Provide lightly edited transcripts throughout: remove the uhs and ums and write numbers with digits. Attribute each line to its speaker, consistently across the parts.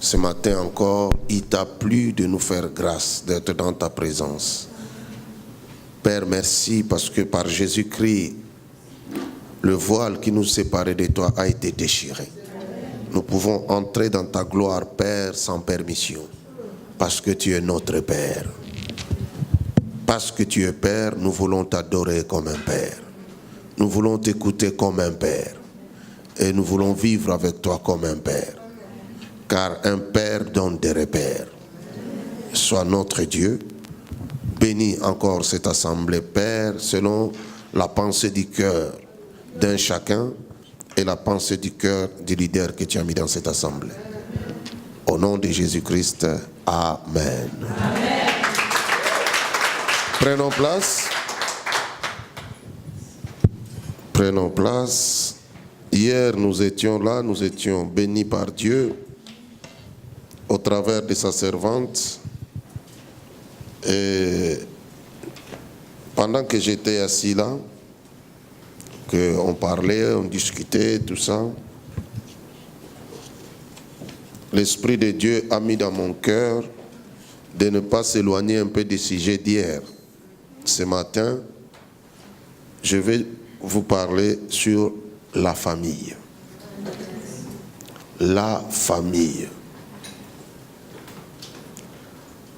Speaker 1: Ce matin encore, il t'a plu de nous faire grâce, d'être dans ta présence. Père, merci parce que par Jésus-Christ, le voile qui nous séparait de toi a été déchiré. Nous pouvons entrer dans ta gloire, Père, sans permission. Parce que tu es notre Père. Parce que tu es Père, nous voulons t'adorer comme un Père. Nous voulons t'écouter comme un Père. Et nous voulons vivre avec toi comme un Père. Car un Père donne des repères. Sois notre Dieu. Bénis encore cette assemblée, Père, selon la pensée du cœur d'un chacun et la pensée du cœur du leader que tu as mis dans cette assemblée. Au nom de Jésus-Christ, Amen. Amen. Prenons place. Prenons place. Hier, nous étions là, nous étions bénis par Dieu au travers de sa servante. Et pendant que j'étais assis là, qu'on parlait, on discutait, tout ça, l'Esprit de Dieu a mis dans mon cœur de ne pas s'éloigner un peu des sujets d'hier. Ce matin, je vais vous parler sur la famille. La famille.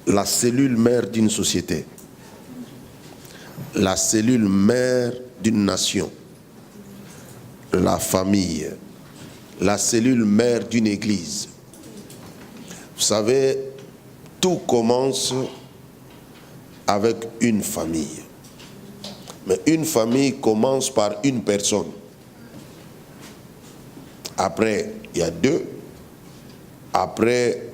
Speaker 1: La cellule mère d'une société. La cellule mère d'une nation. La famille. La cellule mère d'une église. Vous savez, tout commence avec une famille. Mais une famille commence par une personne. Après, il y a deux. Après,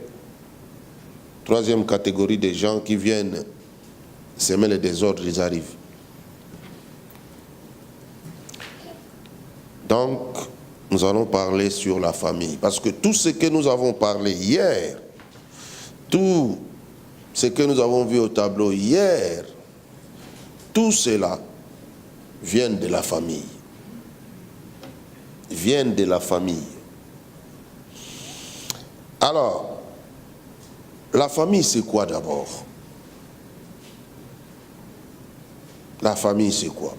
Speaker 1: troisième catégorie de gens qui viennent semer le désordre, ils arrivent. Donc, nous allons parler sur la famille. Parce que tout ce que nous avons parlé hier, tout ce que nous avons vu au tableau hier, tout cela vient de la famille. Vient de la famille. Alors, la famille, c'est quoi d'abord? La famille, c'est quoi?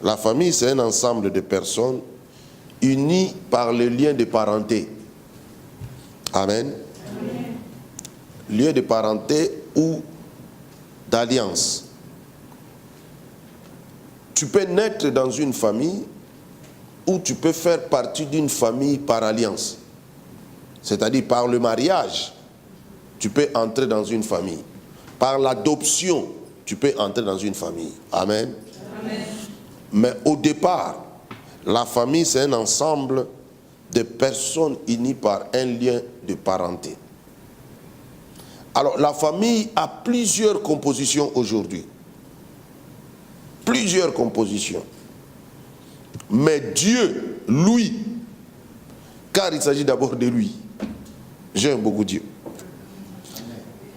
Speaker 1: La famille, c'est un ensemble de personnes unies par le lien de parenté. Amen. Amen. Lien de parenté ou d'alliance. Tu peux naître dans une famille ou tu peux faire partie d'une famille par alliance. C'est-à-dire par le mariage. Tu peux entrer dans une famille. Par l'adoption, tu peux entrer dans une famille. Amen. Amen. Mais au départ, la famille, c'est un ensemble de personnes unies par un lien de parenté. Alors, la famille a plusieurs compositions aujourd'hui. Plusieurs compositions. Mais Dieu, lui, car il s'agit d'abord de lui. J'aime beaucoup Dieu.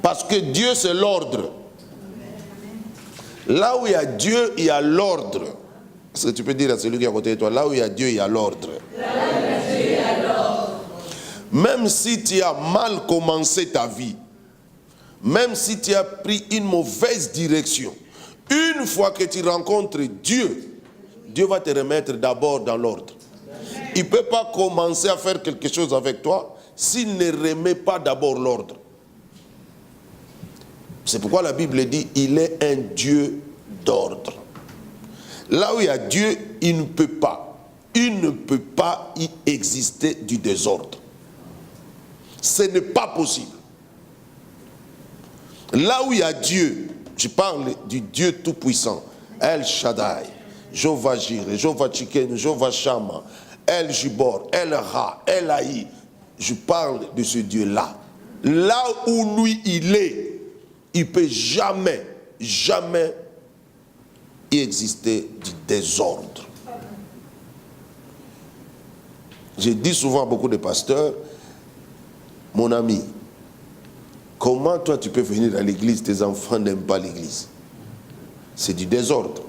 Speaker 1: Parce que Dieu, c'est l'ordre. Là où il y a Dieu, il y a l'ordre. Est-ce que tu peux dire à celui qui est à côté de toi, là où il y a Dieu, il y a l'ordre. Même si tu as mal commencé ta vie, même si tu as pris une mauvaise direction, une fois que tu rencontres Dieu, Dieu va te remettre d'abord dans l'ordre. Il ne peut pas commencer à faire quelque chose avec toi s'il ne remet pas d'abord l'ordre. C'est pourquoi la Bible dit il est un Dieu d'ordre. Là où il y a Dieu, il ne peut pas y exister du désordre. Ce n'est pas possible. Là où il y a Dieu, je parle du Dieu tout-puissant, El Shaddai, Jehovah Jireh, Jehovah Tsidkenu, Jehovah Shammah, El Jibor, El Ra, El Haï. Je parle de ce Dieu-là. Là où lui il est, il ne peut jamais y exister du désordre. Je dis souvent à beaucoup de pasteurs, mon ami, comment toi tu peux venir à l'église, tes enfants n'aiment pas l'église? C'est du désordre.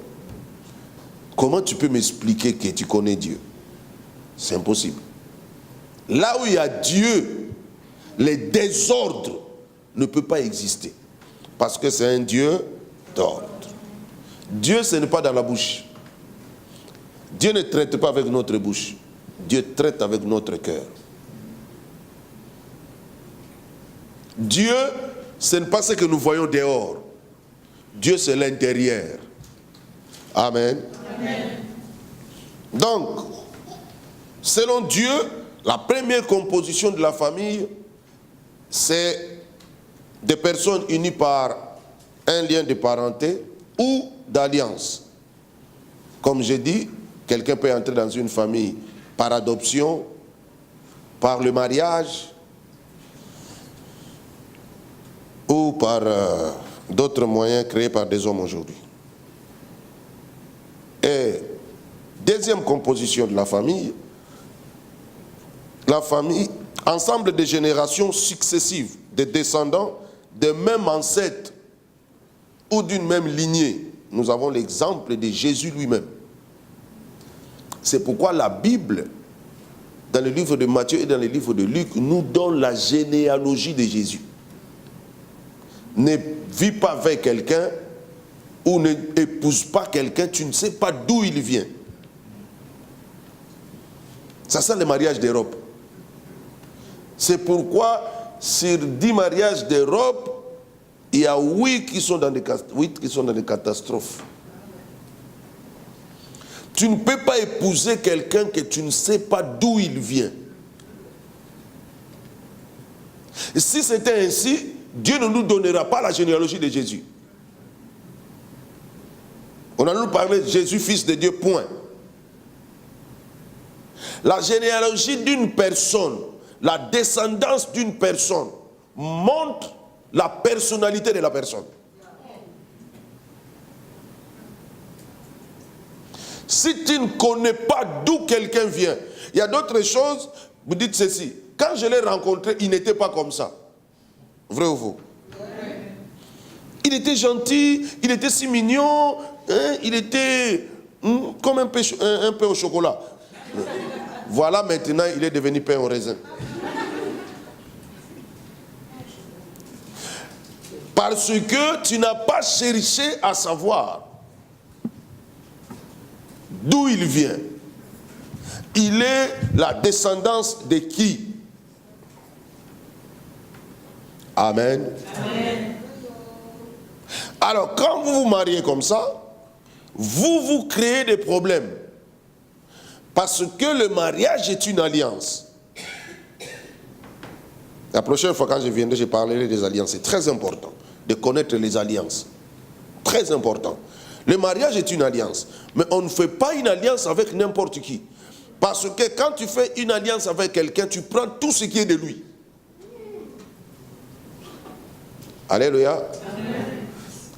Speaker 1: Comment tu peux m'expliquer que tu connais Dieu? C'est impossible. Là où il y a Dieu, Les désordres ne peuvent pas exister. Parce que c'est un Dieu d'ordre. Dieu, ce n'est pas dans la bouche. Dieu ne traite pas avec notre bouche. Dieu traite avec notre cœur. Dieu, ce n'est pas ce que nous voyons dehors. Dieu, c'est l'intérieur. Amen. Amen. Donc, selon Dieu, la première composition de la famille, c'est des personnes unies par un lien de parenté ou d'alliance. Comme j'ai dit, quelqu'un peut entrer dans une famille par adoption, par le mariage ou par d'autres moyens créés par des hommes aujourd'hui. Et deuxième composition de la famille, ensemble de générations successives, de descendants de même ancêtre ou d'une même lignée. Nous avons l'exemple de Jésus lui-même. C'est pourquoi la Bible, dans le livre de Matthieu et dans le livre de Luc, nous donne la généalogie de Jésus. Ne vis pas avec quelqu'un ou ne épouse pas quelqu'un, tu ne sais pas d'où il vient. Ça sent le mariage d'Europe. C'est pourquoi sur 10 mariages d'Europe, il y a 8 qui sont dans des catastrophes. Tu ne peux pas épouser quelqu'un que tu ne sais pas d'où il vient. Et si c'était ainsi, Dieu ne nous donnera pas la généalogie de Jésus. On a nous parlé de Jésus, fils de Dieu, point. La généalogie d'une personne, la descendance d'une personne, montre la personnalité de la personne. Si tu ne connais pas d'où quelqu'un vient, il y a d'autres choses, vous dites ceci. Quand je l'ai rencontré, il n'était pas comme ça. Vrai ou faux? Il était gentil, il était si mignon, hein, il était comme un peu au chocolat. Voilà, maintenant, il est devenu pain au raisin. Parce que tu n'as pas cherché à savoir d'où il vient. Il est la descendance de qui? Amen. Amen. Alors, quand vous vous mariez comme ça, vous créez des problèmes. Parce que le mariage est une alliance. La prochaine fois quand je viendrai, je parlerai des alliances. C'est très important de connaître les alliances. Très important. Le mariage est une alliance. Mais on ne fait pas une alliance avec n'importe qui. Parce que quand tu fais une alliance avec quelqu'un, tu prends tout ce qui est de lui. Alléluia. Amen.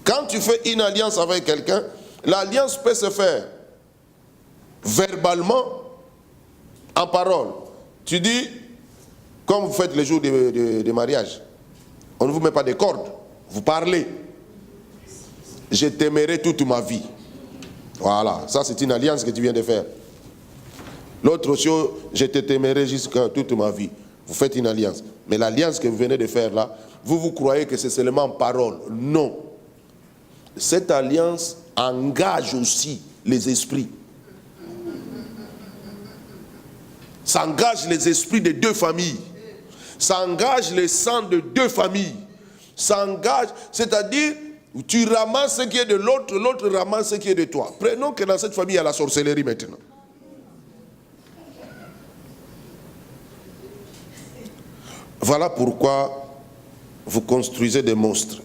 Speaker 1: Quand tu fais une alliance avec quelqu'un, l'alliance peut se faire verbalement, en parole. Tu dis, comme vous faites les jours de mariage, on ne vous met pas de cordes, vous parlez. Je t'aimerai toute ma vie. Voilà, ça c'est une alliance que tu viens de faire. L'autre chose, je t'aimerai jusqu'à toute ma vie. Vous faites une alliance. Mais l'alliance que vous venez de faire là, vous croyez que c'est seulement en parole. Non. Cette alliance engage aussi les esprits. Ça engage les esprits de deux familles. Ça engage les sangs de deux familles. Ça engage, c'est-à-dire, tu ramasses ce qui est de l'autre, l'autre ramasse ce qui est de toi. Prenons que dans cette famille, il y a la sorcellerie maintenant. Voilà pourquoi vous construisez des monstres.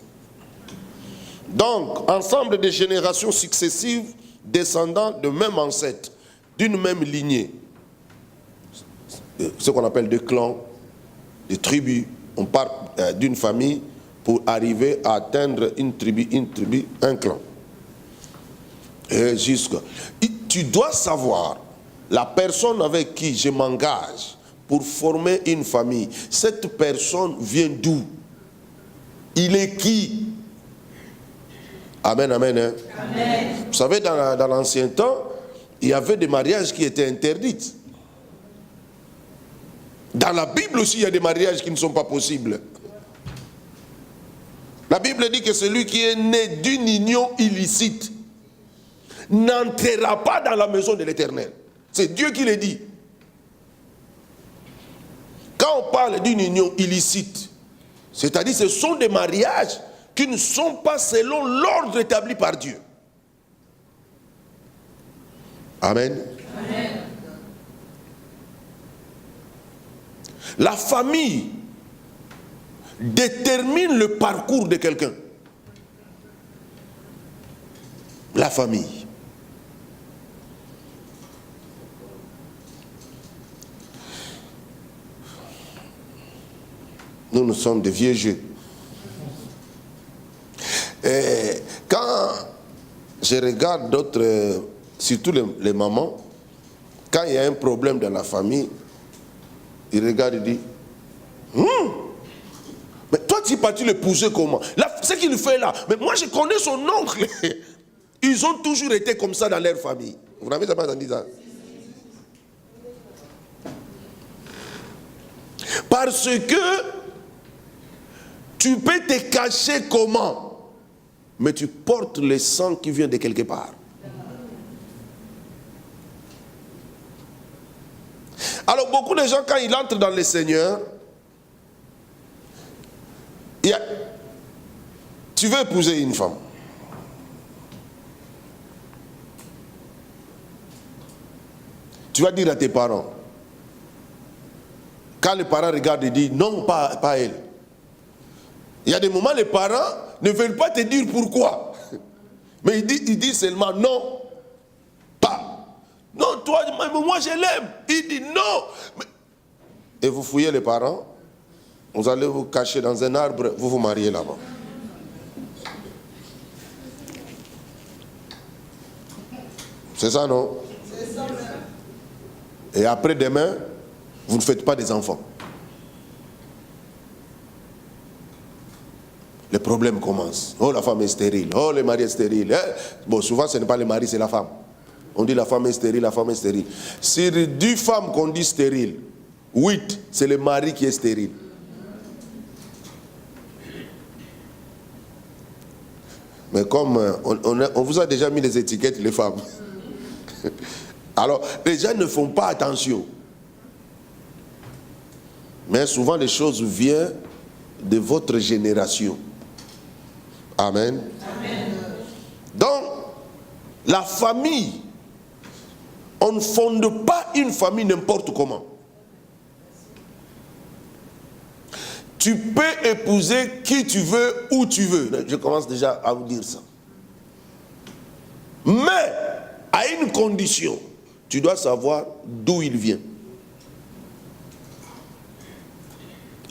Speaker 1: Donc, ensemble de générations successives, descendant de même ancêtre, d'une même lignée. Ce qu'on appelle des clans, des tribus. On part d'une famille pour arriver à atteindre une tribu, un clan. Et jusqu'à... Tu dois savoir, la personne avec qui je m'engage pour former une famille, cette personne vient d'où? Il est qui? Amen, amen. Hein? Amen. Vous savez, dans l'ancien temps, il y avait des mariages qui étaient interdits. Dans la Bible aussi, il y a des mariages qui ne sont pas possibles. La Bible dit que celui qui est né d'une union illicite n'entrera pas dans la maison de l'Éternel. C'est Dieu qui le dit. Quand on parle d'une union illicite, c'est-à-dire ce sont des mariages qui ne sont pas selon l'ordre établi par Dieu. Amen. Amen. La famille détermine le parcours de quelqu'un. La famille. Nous sommes des vieux jeux. Et quand je regarde d'autres, surtout les mamans, quand il y a un problème dans la famille, ils regardent et disent mais toi tu vas-tu l'épouser comment? Là, ce qu'il fait là, mais moi je connais son oncle. Ils ont toujours été comme ça dans leur famille. Vous n'avez jamais entendu ça? Parce que tu peux te cacher comment, mais tu portes le sang qui vient de quelque part. Alors beaucoup de gens, quand ils entrent dans le Seigneur, tu veux épouser une femme. Tu vas dire à tes parents. Quand les parents regardent et disent non, pas elle. Il y a des moments, les parents ne veulent pas te dire pourquoi. Mais ils disent seulement non, pas. Non, toi, moi je l'aime. Il dit non. Et vous fouillez les parents, vous allez vous cacher dans un arbre, vous vous mariez là-bas. C'est ça, non? C'est ça. Et après demain, vous ne faites pas des enfants. Les problèmes commencent. Oh, la femme est stérile. Oh, le mari est stérile. Bon, souvent, ce n'est pas le mari, c'est la femme. On dit la femme est stérile, la femme est stérile. Sur 10 femmes qu'on dit stériles, 8, c'est le mari qui est stérile. Mais comme on vous a déjà mis les étiquettes, les femmes. Alors, les gens ne font pas attention. Mais souvent, les choses viennent de votre génération. Amen. Amen. Donc, la famille, on ne fonde pas une famille n'importe comment. Tu peux épouser qui tu veux, où tu veux. Je commence déjà à vous dire ça. Mais, à une condition, tu dois savoir d'où il vient.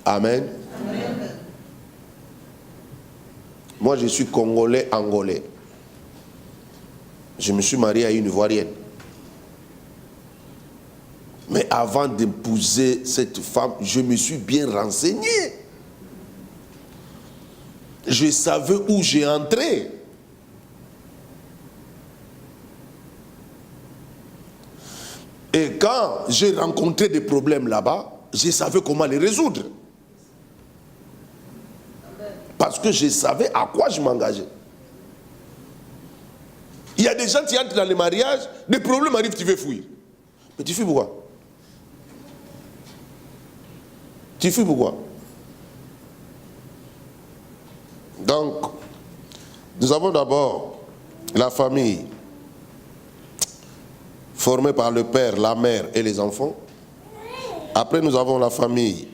Speaker 1: Amen. Amen. Moi, je suis congolais, angolais. Je me suis marié à une ivoirienne. Mais avant d'épouser cette femme, je me suis bien renseigné. Je savais où j'ai entré. Et quand j'ai rencontré des problèmes là-bas, je savais comment les résoudre. Parce que je savais à quoi je m'engageais. Il y a des gens qui entrent dans les mariages, des problèmes arrivent, tu veux fuir. Mais tu fuis pourquoi? Tu fuis pourquoi? Donc, nous avons d'abord la famille formée par le père, la mère et les enfants. Après, nous avons la famille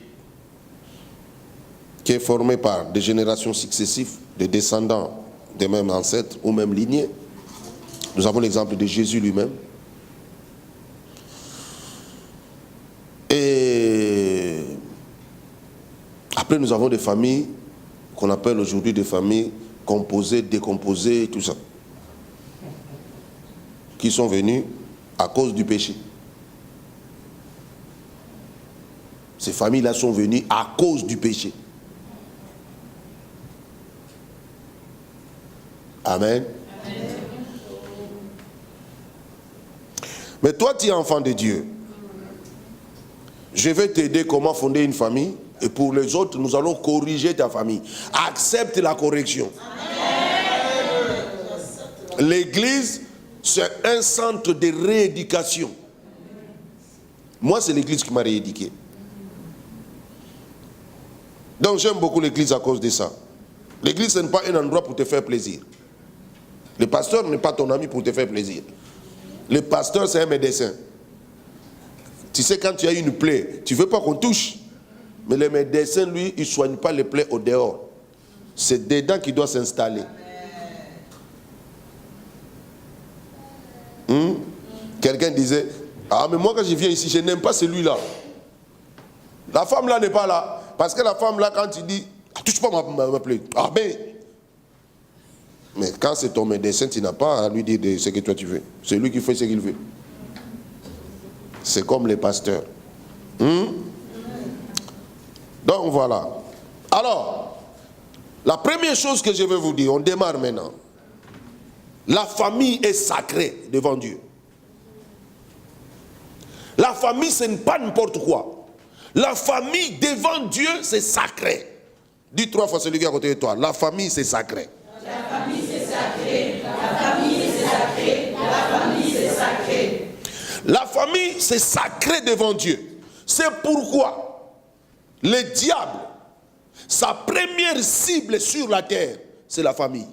Speaker 1: qui est formée par des générations successives, des descendants des mêmes ancêtres ou même lignées. Nous avons l'exemple de Jésus lui-même. Et après, nous avons des familles qu'on appelle aujourd'hui des familles composées, décomposées et tout ça, qui sont venues à cause du péché. Ces familles-là sont venues à cause du péché. Amen. Amen. Mais toi, tu es enfant de Dieu. Je vais t'aider comment fonder une famille. Et pour les autres, nous allons corriger ta famille. Accepte la correction. L'église, c'est un centre de rééducation. Moi, c'est l'église qui m'a rééduqué. Donc, j'aime beaucoup l'église à cause de ça. L'église, ce n'est pas un endroit pour te faire plaisir. Le pasteur n'est pas ton ami pour te faire plaisir. Le pasteur, c'est un médecin. Tu sais, quand tu as une plaie, tu ne veux pas qu'on touche. Mais le médecin, lui, il ne soigne pas les plaies au dehors. C'est dedans qu'il doit s'installer. Quelqu'un disait, ah mais moi quand je viens ici, je n'aime pas celui-là. La femme là n'est pas là. Parce que la femme là, quand tu dis, touche pas ma plaie. Ah mais quand c'est ton médecin, tu n'as pas à lui dire ce que toi tu veux. C'est lui qui fait ce qu'il veut. C'est comme les pasteurs. Donc voilà. Alors, la première chose que je vais vous dire, on démarre maintenant. La famille est sacrée devant Dieu. La famille, ce n'est pas n'importe quoi. La famille devant Dieu, c'est sacré. Dis 3 fois celui qui est à côté de toi. La famille, c'est sacré.
Speaker 2: La famille, c'est sacré. La famille, c'est sacré. La famille, c'est sacré.
Speaker 1: La famille, c'est sacré devant Dieu. C'est pourquoi le diable, sa première cible sur la terre, c'est la famille.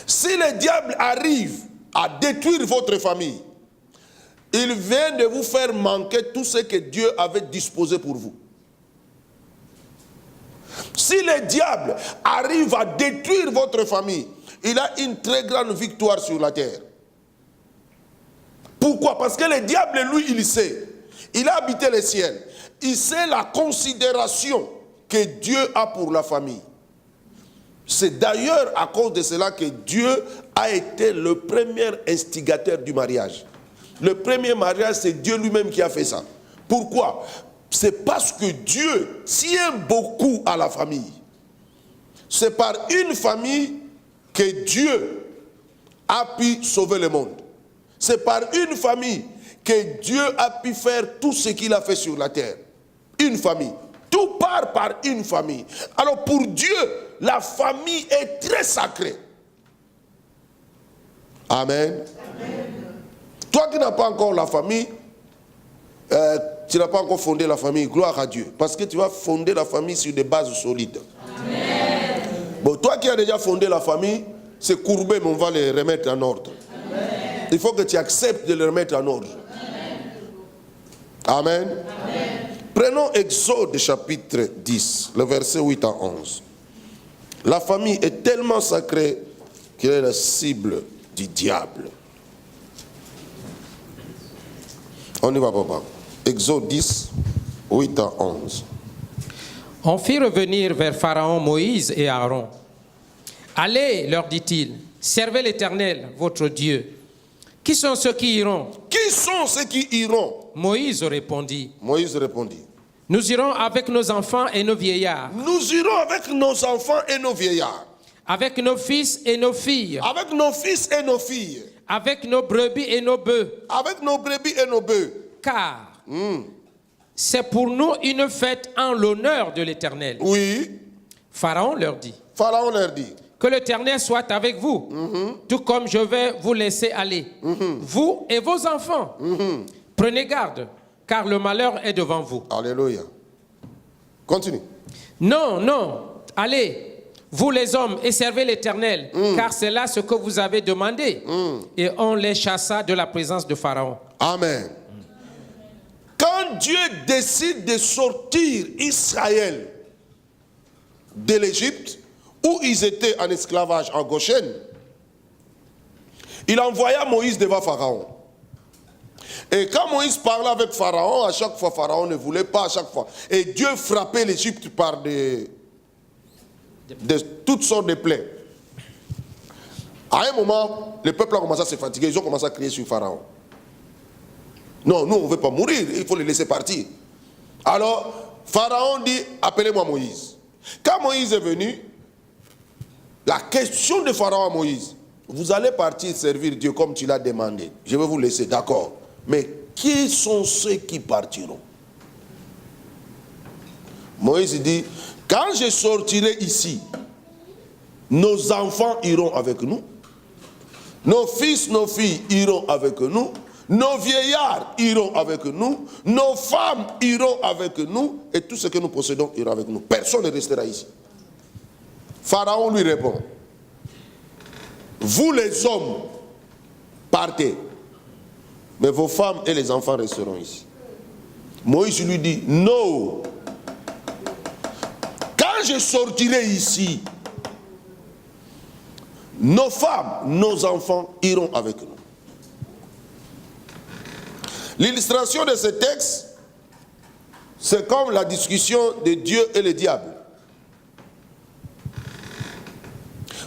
Speaker 1: Si le diable arrive à détruire votre famille, il vient de vous faire manquer tout ce que Dieu avait disposé pour vous. Si le diable arrive à détruire votre famille, il a une très grande victoire sur la terre. Pourquoi? Parce que le diable, lui, il sait. Il a habité le ciel. Il sait la considération que Dieu a pour la famille. C'est d'ailleurs à cause de cela que Dieu a été le premier instigateur du mariage. Le premier mariage, c'est Dieu lui-même qui a fait ça. Pourquoi? C'est parce que Dieu tient beaucoup à la famille. C'est par une famille que Dieu a pu sauver le monde. C'est par une famille que Dieu a pu faire tout ce qu'il a fait sur la terre. Une famille. Tout part par une famille. Alors pour Dieu, la famille est très sacrée. Amen. Amen. Toi qui n'as pas encore la famille, tu n'as pas encore fondé la famille, gloire à Dieu. Parce que tu vas fonder la famille sur des bases solides. Amen. Bon, toi qui as déjà fondé la famille, c'est courbé, mais on va les remettre en ordre. Amen. Il faut que tu acceptes de les remettre en ordre. Amen. Amen. Amen. Prenons Exode chapitre 10, le verset 8 à 11. La famille est tellement sacrée qu'elle est la cible du diable. On y va, papa. Exode 10, 8 à 11.
Speaker 3: On fit revenir vers Pharaon Moïse et Aaron. Allez, leur dit-il, servez l'Éternel, votre Dieu. Qui sont ceux qui iront?
Speaker 1: Qui sont ceux qui iront?
Speaker 3: Moïse répondit.
Speaker 1: Moïse répondit.
Speaker 3: Nous irons avec nos enfants et nos vieillards.
Speaker 1: Nous irons avec nos enfants et nos vieillards.
Speaker 3: Avec nos fils et nos filles.
Speaker 1: Avec nos fils et nos filles.
Speaker 3: Avec nos brebis et nos bœufs.
Speaker 1: Avec nos brebis et nos bœufs.
Speaker 3: Car c'est pour nous une fête en l'honneur de l'Éternel.
Speaker 1: Oui.
Speaker 3: Pharaon leur dit.
Speaker 1: Pharaon leur dit.
Speaker 3: Que l'Éternel soit avec vous, tout comme je vais vous laisser aller, vous et vos enfants. Prenez garde, car le malheur est devant vous.
Speaker 1: Alléluia. Continue.
Speaker 3: Non, non, allez, vous les hommes, et servez l'Éternel, car c'est là ce que vous avez demandé. Et on les chassa de la présence de Pharaon.
Speaker 1: Amen. Quand Dieu décide de sortir Israël de l'Égypte, où ils étaient en esclavage en Goshen, il envoya Moïse devant Pharaon. Et quand Moïse parlait avec Pharaon, à chaque fois Pharaon ne voulait pas, à chaque fois. Et Dieu frappait l'Égypte par de toutes sortes de plaies. À un moment, le peuple a commencé à se fatiguer, ils ont commencé à crier sur Pharaon. Non, nous on ne veut pas mourir, il faut les laisser partir. Alors, Pharaon dit, appelez-moi Moïse. Quand Moïse est venu, la question de Pharaon à Moïse, vous allez partir servir Dieu comme tu l'as demandé. Je vais vous laisser, d'accord. Mais qui sont ceux qui partiront? Moïse dit, quand je sortirai ici, nos enfants iront avec nous, nos fils, nos filles iront avec nous, nos vieillards iront avec nous, nos femmes iront avec nous, et tout ce que nous possédons ira avec nous. Personne ne restera ici. Pharaon lui répond, vous les hommes, partez, mais vos femmes et les enfants resteront ici. Moïse lui dit, non, quand je sortirai ici, nos femmes, nos enfants iront avec nous. L'illustration de ce texte, c'est comme la discussion de Dieu et le diable.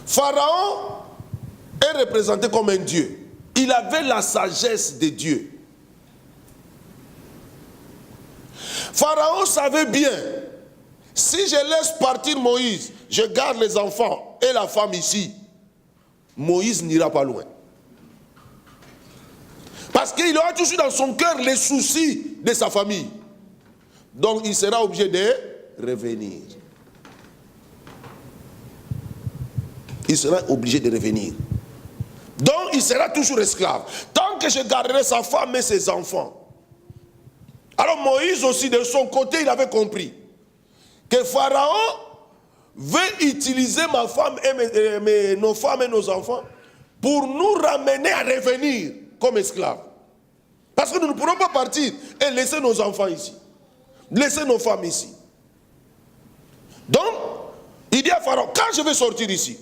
Speaker 1: Pharaon est représenté comme un Dieu. Il avait la sagesse de Dieu. Pharaon savait bien, si je laisse partir Moïse, je garde les enfants et la femme ici, Moïse n'ira pas loin. Parce qu'il aura toujours dans son cœur les soucis de sa famille. Donc il sera obligé de revenir. Il sera obligé de revenir. Donc il sera toujours esclave. Tant que je garderai sa femme et ses enfants. Alors Moïse aussi de son côté, il avait compris que Pharaon veut utiliser ma femme et nos femmes et nos enfants pour nous ramener à revenir comme esclaves. Parce que nous ne pourrons pas partir et laisser nos enfants ici. Laisser nos femmes ici. Donc, il dit à Pharaon, quand je vais sortir ici,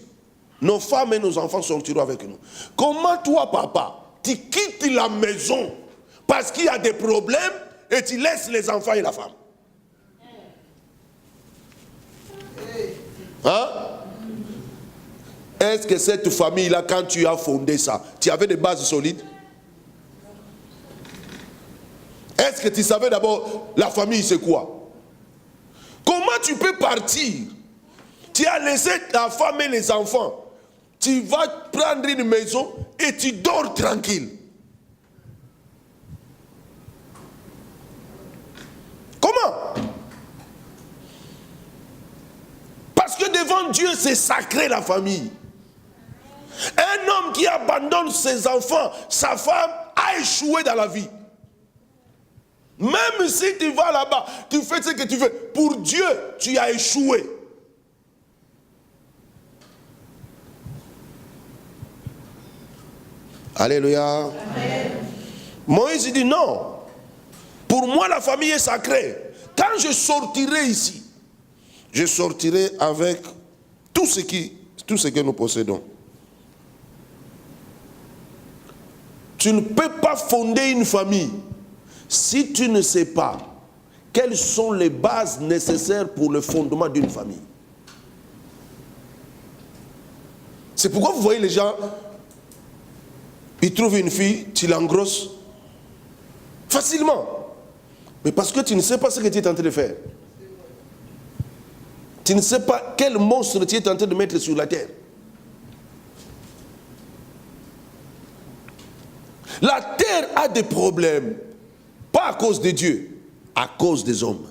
Speaker 1: nos femmes et nos enfants sortiront avec nous. Comment toi, papa, tu quittes la maison parce qu'il y a des problèmes et tu laisses les enfants et la femme? Hein? Est-ce que cette famille-là, quand tu as fondé ça, tu avais des bases solides? Est-ce que tu savais d'abord la famille c'est quoi? Comment tu peux partir? Tu as laissé ta femme et les enfants. Tu vas prendre une maison et tu dors tranquille. Comment? Parce que devant Dieu, c'est sacré la famille. Un homme qui abandonne ses enfants, sa femme, a échoué dans la vie. Même si tu vas là-bas, tu fais ce que tu veux. Pour Dieu, tu as échoué. Alléluia. Amen. Moïse dit non. Pour moi, la famille est sacrée. Quand je sortirai ici, je sortirai avec tout ce que nous possédons. Tu ne peux pas fonder une famille si tu ne sais pas quelles sont les bases nécessaires pour le fondement d'une famille. C'est pourquoi vous voyez les gens, ils trouvent une fille, tu l'engrosses facilement. Mais parce que tu ne sais pas ce que tu es en train de faire. Tu ne sais pas quel monstre tu es en train de mettre sur la terre. La terre a des problèmes. Pas à cause de Dieu, à cause des hommes.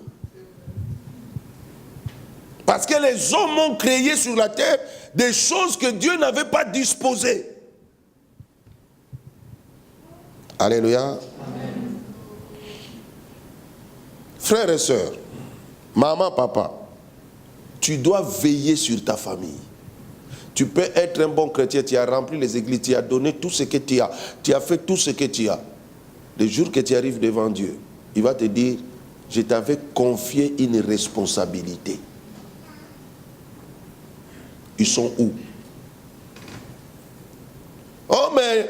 Speaker 1: Parce que les hommes ont créé sur la terre des choses que Dieu n'avait pas disposées. Alléluia. Amen. Frères et sœurs, maman, papa, tu dois veiller sur ta famille. Tu peux être un bon chrétien, tu as rempli les églises, tu as donné tout ce que tu as fait tout ce que tu as. Le jour que tu arrives devant Dieu, il va te dire, je t'avais confié une responsabilité. Ils sont où? Oh mais,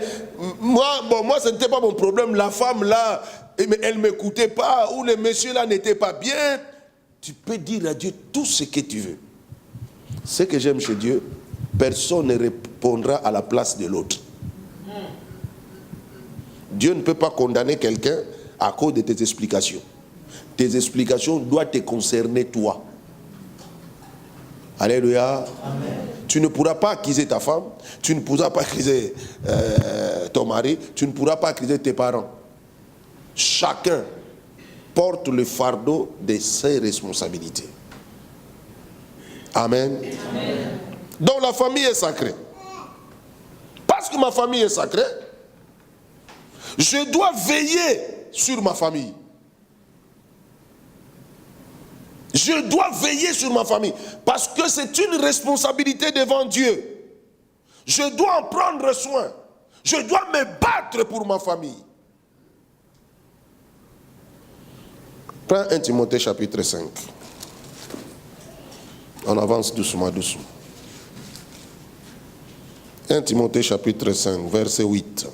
Speaker 1: moi ce n'était pas mon problème, la femme là, elle ne m'écoutait pas, ou le monsieur là n'était pas bien. Tu peux dire à Dieu tout ce que tu veux. Ce que j'aime chez Dieu, personne ne répondra à la place de l'autre. Dieu ne peut pas condamner quelqu'un à cause de tes explications. Tes explications doivent te concerner toi. Alléluia. Amen. Tu ne pourras pas accuser ta femme, tu ne pourras pas accuser ton mari, tu ne pourras pas accuser tes parents. Chacun porte le fardeau de ses responsabilités. Amen. Amen. Donc la famille est sacrée. Parce que ma famille est sacrée, je dois veiller sur ma famille. Je dois veiller sur ma famille. Parce que c'est une responsabilité devant Dieu. Je dois en prendre soin. Je dois me battre pour ma famille. Prends 1 Timothée chapitre 5. On avance doucement, doucement. 1 Timothée chapitre 5, verset 8.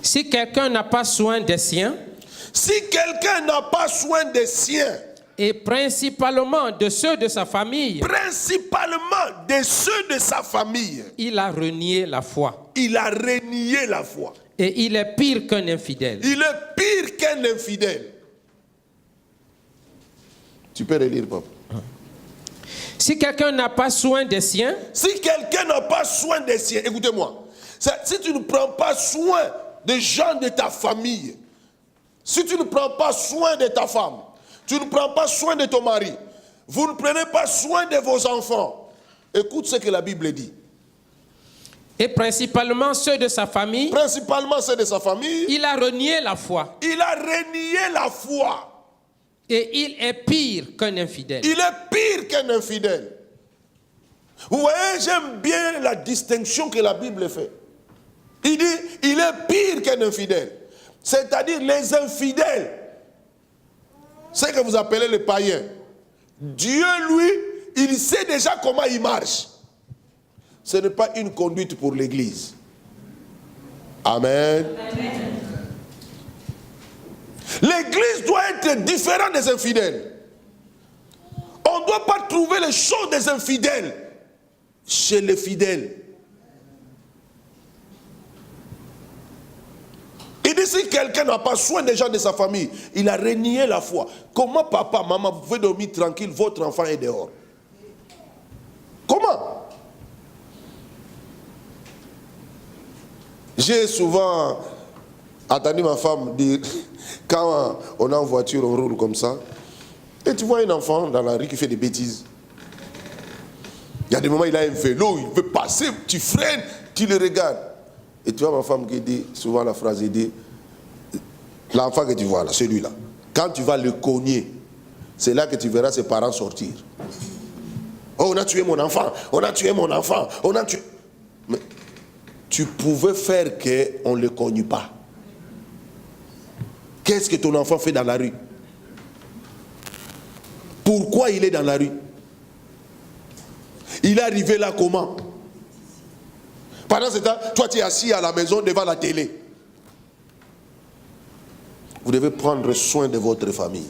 Speaker 3: Si quelqu'un n'a pas soin des siens,
Speaker 1: si quelqu'un n'a pas soin des siens,
Speaker 3: et principalement de ceux de sa famille,
Speaker 1: principalement de ceux de sa famille,
Speaker 3: il a renié la foi.
Speaker 1: Il a renié la foi.
Speaker 3: Et il est pire qu'un infidèle.
Speaker 1: Il est pire qu'un infidèle. Tu peux relire, papa.
Speaker 3: Si quelqu'un n'a pas soin des siens,
Speaker 1: si quelqu'un n'a pas soin des siens, écoutez-moi, si tu ne prends pas soin des gens de ta famille, si tu ne prends pas soin de ta femme, tu ne prends pas soin de ton mari, vous ne prenez pas soin de vos enfants, écoute ce que la Bible dit.
Speaker 3: Et principalement ceux de sa famille,
Speaker 1: principalement ceux de sa famille,
Speaker 3: il a renié la foi.
Speaker 1: Il a renié la foi.
Speaker 3: Et il est pire qu'un infidèle.
Speaker 1: Il est pire qu'un infidèle. Vous voyez, j'aime bien la distinction que la Bible fait. Il dit, il est pire qu'un infidèle. C'est-à-dire les infidèles, ce que vous appelez les païens. Dieu, lui, il sait déjà comment il marche. Ce n'est pas une conduite pour l'Église. Amen. Amen. L'Église doit être différente des infidèles. On ne doit pas trouver les choses des infidèles chez les fidèles. Il dit si quelqu'un n'a pas soin des gens de sa famille, il a renié la foi. Comment papa, maman, vous pouvez dormir tranquille, votre enfant est dehors? Comment? J'ai souvent entendu ma femme dire, quand on est en voiture, on roule comme ça, et tu vois un enfant dans la rue qui fait des bêtises. Il y a des moments, il a un vélo, il veut passer, tu freines, tu le regardes. Et tu vois ma femme qui dit, souvent la phrase, elle dit, l'enfant que tu vois là, celui-là, quand tu vas le cogner, c'est là que tu verras ses parents sortir. Oh, on a tué mon enfant, on a tué mon enfant, on a tué... Mais tu pouvais faire qu'on ne le cogne pas. Qu'est-ce que ton enfant fait dans la rue? Pourquoi il est dans la rue? Il est arrivé là comment? Pendant ce temps, toi tu es assis à la maison devant la télé. Vous devez prendre soin de votre famille.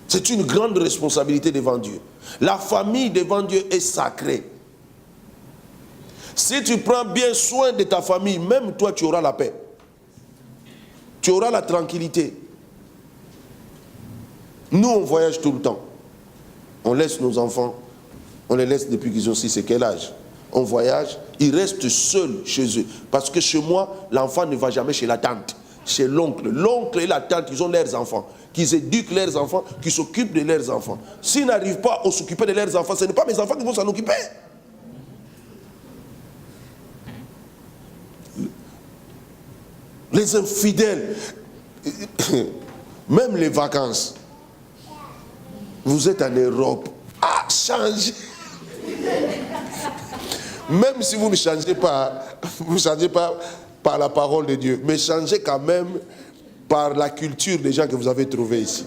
Speaker 1: C'est une grande responsabilité devant Dieu. La famille devant Dieu est sacrée. Si tu prends bien soin de ta famille, même toi tu auras la paix. Tu auras la tranquillité. Nous on voyage tout le temps. On laisse nos enfants, on les laisse depuis qu'ils ont 6 et quel âge? On voyage, ils restent seuls chez eux. Parce que chez moi, l'enfant ne va jamais chez la tante, chez l'oncle. L'oncle et la tante, ils ont leurs enfants, qu'ils éduquent leurs enfants, qu'ils s'occupent de leurs enfants. S'ils n'arrivent pas à s'occuper de leurs enfants, ce n'est pas mes enfants qui vont s'en occuper. Les infidèles, même les vacances, vous êtes en Europe, changez. Même si vous ne changez pas, par la parole de Dieu, mais changez quand même par la culture des gens que vous avez trouvés ici.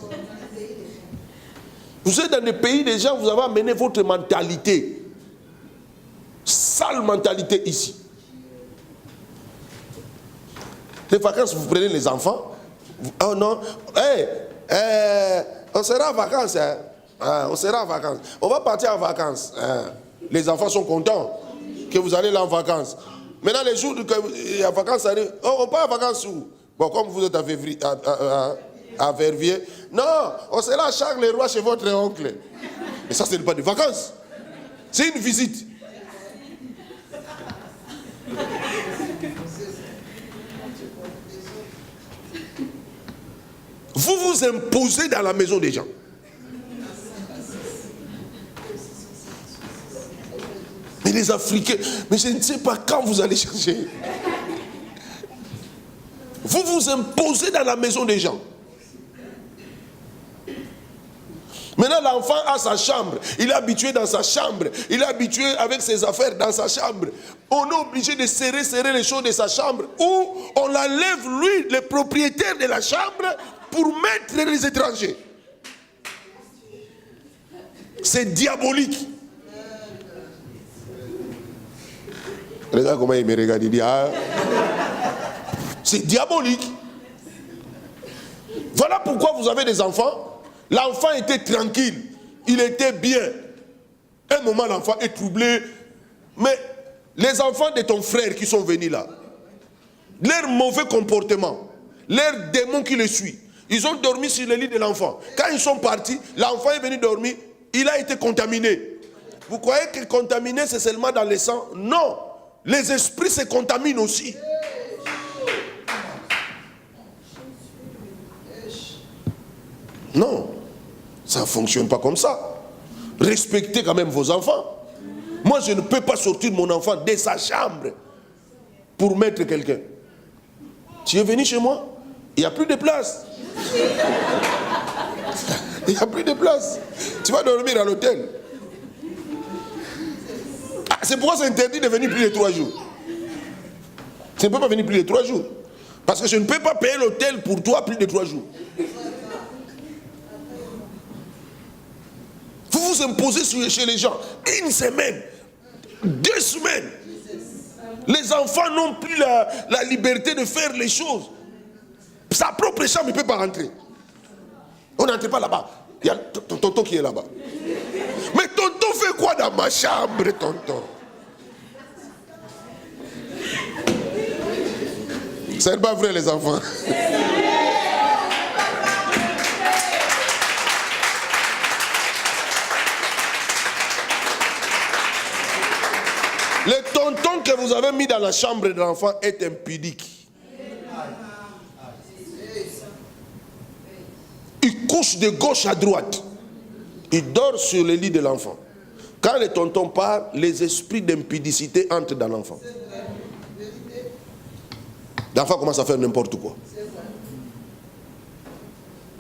Speaker 1: Vous êtes dans des pays des gens, vous avez amené votre mentalité, sale mentalité ici. Les vacances, vous prenez les enfants. Oh non, on sera en vacances. Hein? On sera en vacances. On va partir en vacances. Les enfants sont contents que vous allez là en vacances. Maintenant, les jours que les vacances arrivent, on part en vacances où? Bon, comme vous êtes à Verviers. Non, on sera à Charles-le-Roi chez votre oncle. Mais ça, ce n'est pas des vacances. C'est une visite. Vous vous imposez dans la maison des gens. Mais les Africains, mais je ne sais pas quand vous allez chercher. Vous vous imposez dans la maison des gens. Maintenant, l'enfant a sa chambre. Il est habitué dans sa chambre. Il est habitué avec ses affaires dans sa chambre. On est obligé de serrer les choses de sa chambre. Ou on l'enlève, lui, le propriétaire de la chambre, pour mettre les étrangers. C'est diabolique. Regarde comment il me regarde. Il dit, ah, c'est diabolique. Voilà pourquoi vous avez des enfants. L'enfant était tranquille, il était bien. Un moment, l'enfant est troublé. Mais les enfants de ton frère qui sont venus là, leur mauvais comportement, leurs démons qui les suivent, ils ont dormi sur le lit de l'enfant. Quand ils sont partis, l'enfant est venu dormir, il a été contaminé. Vous croyez que contaminé, c'est seulement dans le sang? Non, les esprits se contaminent aussi. Non. Ça ne fonctionne pas comme ça. Respectez quand même vos enfants. Moi, je ne peux pas sortir mon enfant de sa chambre pour mettre quelqu'un. Tu es venu chez moi, il n'y a plus de place. Il n'y a plus de place. Tu vas dormir à l'hôtel. Ah, c'est pourquoi c'est interdit de venir plus de 3 jours. Tu ne peux pas venir plus de 3 jours. Parce que je ne peux pas payer l'hôtel pour toi plus de 3 jours. Vous vous imposez chez les gens 1 semaine, 2 semaines. Les enfants n'ont plus la liberté de faire les choses. Sa propre chambre ne peut pas rentrer. On n'entre pas là-bas. Il y a ton tonton qui est là-bas. Mais tonton fait quoi dans ma chambre, tonton? C'est pas vrai, les enfants. Le tonton que vous avez mis dans la chambre de l'enfant est impudique. Il couche de gauche à droite. Il dort sur le lit de l'enfant. Quand le tonton part, les esprits d'impudicité entrent dans l'enfant. L'enfant commence à faire n'importe quoi.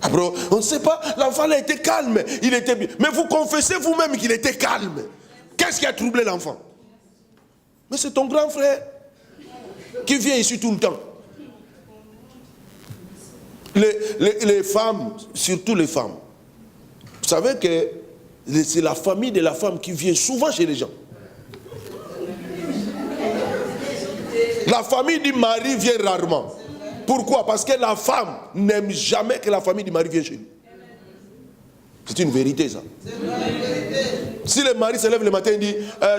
Speaker 1: Après, on ne sait pas, l'enfant a été calme, il était bien. Mais vous confessez vous-même qu'il était calme. Qu'est-ce qui a troublé l'enfant? Mais c'est ton grand frère qui vient ici tout le temps. Les femmes, surtout les femmes, vous savez que c'est la famille de la femme qui vient souvent chez les gens. La famille du mari vient rarement. Pourquoi? Parce que la femme n'aime jamais que la famille du mari vienne chez lui. C'est une vérité, ça. Si le mari se lève le matin et dit,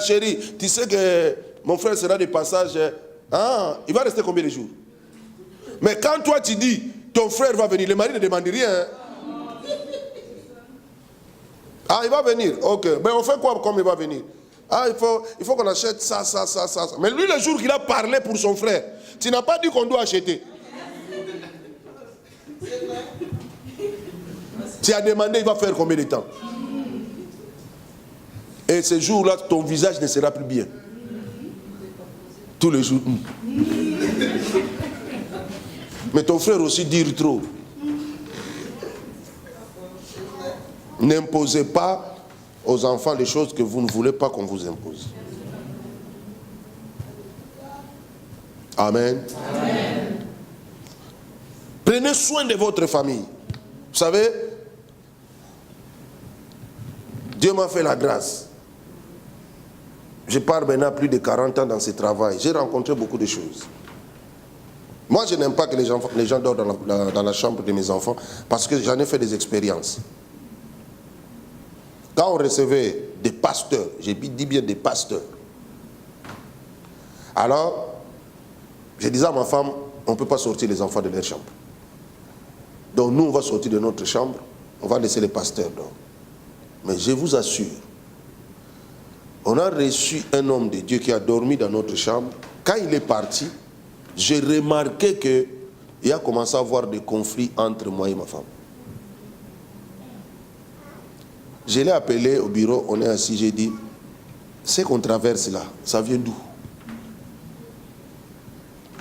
Speaker 1: chérie, tu sais que mon frère sera de passage, il va rester combien de jours? Mais quand toi tu dis, ton frère va venir, le mari ne demande rien. Ah, il va venir, ok. Mais on fait quoi comme il va venir? Ah, il faut qu'on achète ça. Mais lui, le jour qu'il a parlé pour son frère, tu n'as pas dit qu'on doit acheter. Tu as demandé, il va faire combien de temps? Et ce jour-là, ton visage ne sera plus bien. Tous les jours. Mais ton frère aussi dire trop. N'imposez pas aux enfants des choses que vous ne voulez pas qu'on vous impose. Amen. Amen. Prenez soin de votre famille. Vous savez, Dieu m'a fait la grâce. Je pars maintenant plus de 40 ans dans ce travail. J'ai rencontré beaucoup de choses. Moi, je n'aime pas que les gens dorment dans la chambre de mes enfants parce que j'en ai fait des expériences. Quand on recevait des pasteurs, j'ai dit bien des pasteurs, alors, je disais à ma femme, on ne peut pas sortir les enfants de leur chambre. Donc nous, on va sortir de notre chambre, on va laisser les pasteurs dehors. Mais je vous assure, on a reçu un homme de Dieu qui a dormi dans notre chambre. Quand il est parti, j'ai remarqué qu'il il a commencé à avoir des conflits entre moi et ma femme. Je l'ai appelé au bureau, on est assis, j'ai dit, ce qu'on traverse là, ça vient d'où?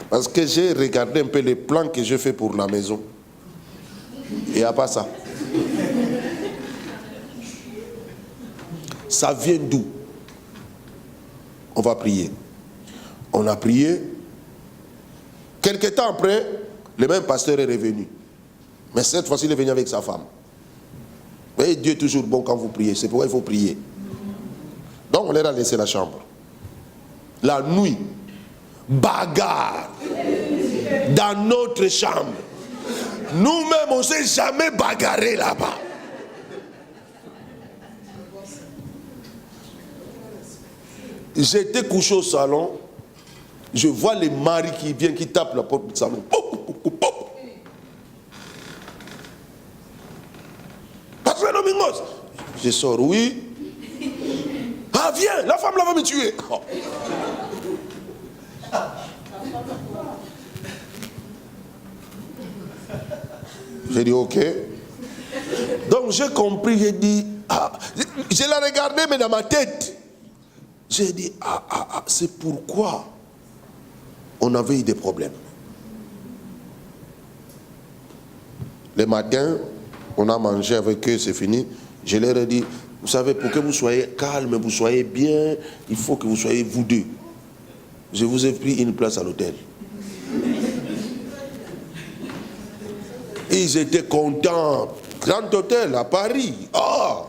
Speaker 1: Parce que j'ai regardé un peu les plans que j'ai fait pour la maison. Et il n'y a pas ça. Ça vient d'où? On va prier. On a prié. Quelque temps après, le même pasteur est revenu. Mais cette fois-ci, il est venu avec sa femme. Vous voyez, Dieu est toujours bon quand vous priez. C'est pourquoi il faut prier. Donc, on leur a laissé la chambre. La nuit, bagarre dans notre chambre. Nous-mêmes, on ne s'est jamais bagarré là-bas. J'étais couché au salon. Je vois les maris qui viennent, qui tapent la porte du salon. Pasteur Domingos. Je sors, oui. Ah, viens, la femme là va me tuer. Oh. J'ai dit, ok. Donc j'ai compris, j'ai dit, ah, je l'ai regardé, mais dans ma tête. J'ai dit, c'est pourquoi on avait eu des problèmes. Le matin, on a mangé avec eux, c'est fini. Je leur ai dit, vous savez, pour que vous soyez calme, vous soyez bien, il faut que vous soyez vous deux. Je vous ai pris une place à l'hôtel. Ils étaient contents. Grand hôtel à Paris. Ah,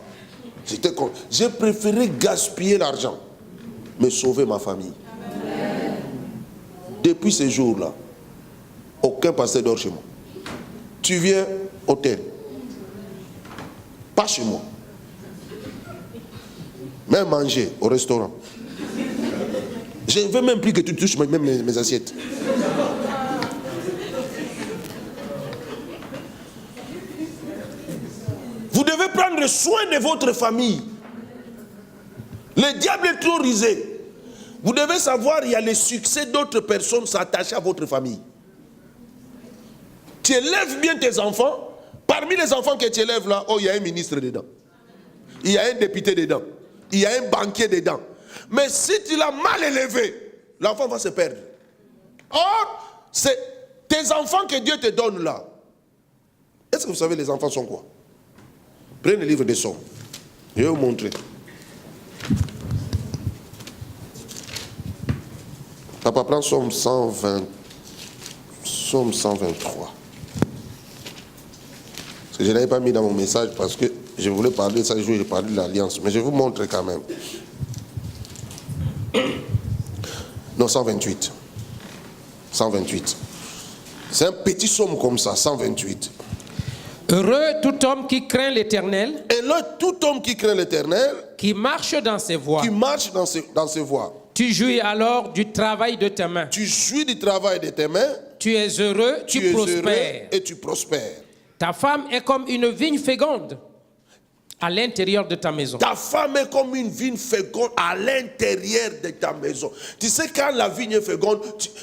Speaker 1: j'étais content. J'ai préféré gaspiller l'argent, mais sauver ma famille. Amen. Depuis ces jours-là, aucun pasteur dort chez moi. Tu viens, hôtel. Pas chez moi. Même manger au restaurant. Je ne veux même plus que tu touches même mes assiettes. Vous devez prendre soin de votre famille. Le diable est trop rusé. Vous devez savoir, il y a le succès d'autres personnes s'attacher à votre famille. Tu élèves bien tes enfants. Parmi les enfants que tu élèves là, oh, il y a un ministre dedans. Il y a un député dedans. Il y a un banquier dedans. Mais si tu l'as mal élevé, l'enfant va se perdre. Or, c'est tes enfants que Dieu te donne là. Est-ce que vous savez les enfants sont quoi? Prenez le livre des Psaumes. Je vais vous montrer. Papa, prends Psaume 120. Psaume 123. Parce que je ne l'avais pas mis dans mon message parce que je voulais parler de ça, je voulais parler de l'alliance. Mais je vais vous montrer quand même. Non, 128. 128. C'est un petit psaume comme ça, 128.
Speaker 3: Heureux tout homme qui craint l'Éternel.
Speaker 1: Et là, tout homme qui craint l'Éternel,
Speaker 3: qui marche dans ses voies.
Speaker 1: Qui marche dans ses voies.
Speaker 3: Tu jouis alors du travail de tes mains.
Speaker 1: Tu jouis du travail de tes mains.
Speaker 3: Tu es heureux, tu prospères.
Speaker 1: Et tu prospères.
Speaker 3: Ta femme est comme une vigne féconde à l'intérieur de ta maison.
Speaker 1: Ta femme est comme une vigne féconde à l'intérieur de ta maison. Tu sais, quand la vigne est féconde,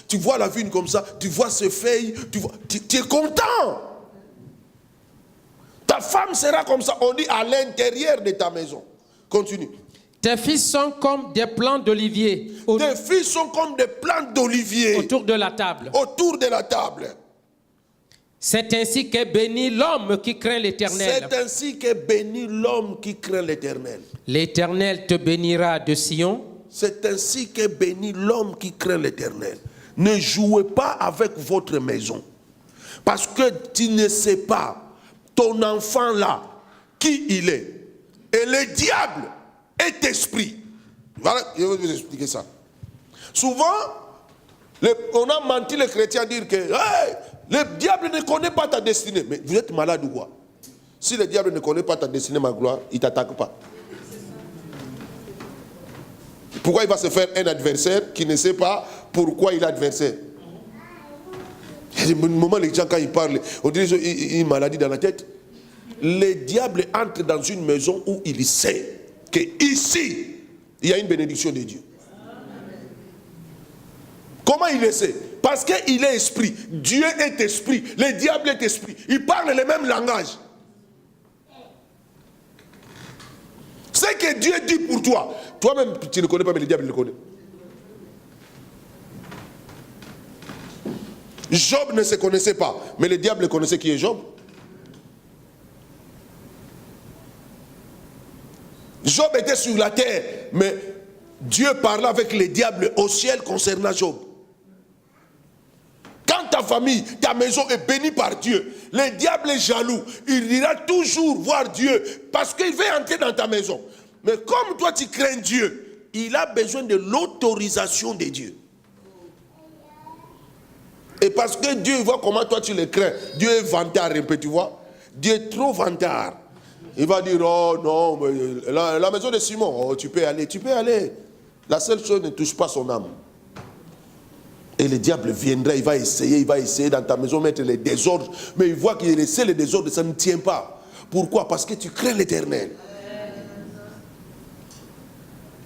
Speaker 1: tu vois la vigne comme ça, tu vois ses feuilles, tu es content. Ta femme sera comme ça, on dit à l'intérieur de ta maison. Continue.
Speaker 3: Tes fils sont comme des plants d'olivier.
Speaker 1: Tes fils sont comme des plants d'olivier.
Speaker 3: Autour de la table.
Speaker 1: Autour de la table.
Speaker 3: C'est ainsi qu'est béni l'homme qui craint l'Éternel.
Speaker 1: C'est ainsi qu'est béni l'homme qui craint l'Éternel.
Speaker 3: L'Éternel te bénira de Sion.
Speaker 1: C'est ainsi qu'est béni l'homme qui craint l'Éternel. Ne jouez pas avec votre maison. Parce que tu ne sais pas, ton enfant là, qui il est. Et le diable est esprit. Voilà, je vais vous expliquer ça. Souvent, on a menti les chrétiens à dire que hey, le diable ne connaît pas ta destinée. Mais vous êtes malade ou quoi? Si le diable ne connaît pas ta destinée, ma gloire, il ne t'attaque pas. Pourquoi il va se faire un adversaire qui ne sait pas pourquoi il est adversaire? Il y a des moments, les gens, quand ils parlent, on dirait qu'ils ont une maladie dans la tête. Le diable entre dans une maison où il sait qu'ici, il y a une bénédiction de Dieu. Comment il le sait? Parce qu'il est esprit. Dieu est esprit. Le diable est esprit. Ils parlent le même langage. Ce que Dieu dit pour toi, toi-même tu ne connais pas, mais le diable le connaît. Job ne se connaissait pas, mais le diable connaissait qui est Job. Job était sur la terre, mais Dieu parlait avec le diable au ciel concernant Job. Quand ta famille, ta maison est bénie par Dieu, le diable est jaloux. Il ira toujours voir Dieu parce qu'il veut entrer dans ta maison. Mais comme toi tu crains Dieu, il a besoin de l'autorisation de Dieu. Et parce que Dieu voit comment toi tu le crains, Dieu est vantard un peu, tu vois. Dieu est trop vantard. Il va dire, oh non, mais la maison de Simon, oh, tu peux aller, tu peux aller. La seule chose, ne touche pas son âme. Et le diable viendra, il va essayer dans ta maison mettre les désordres. Mais il voit qu'il essaie les désordres, ça ne tient pas. Pourquoi? Parce que tu crains l'Éternel.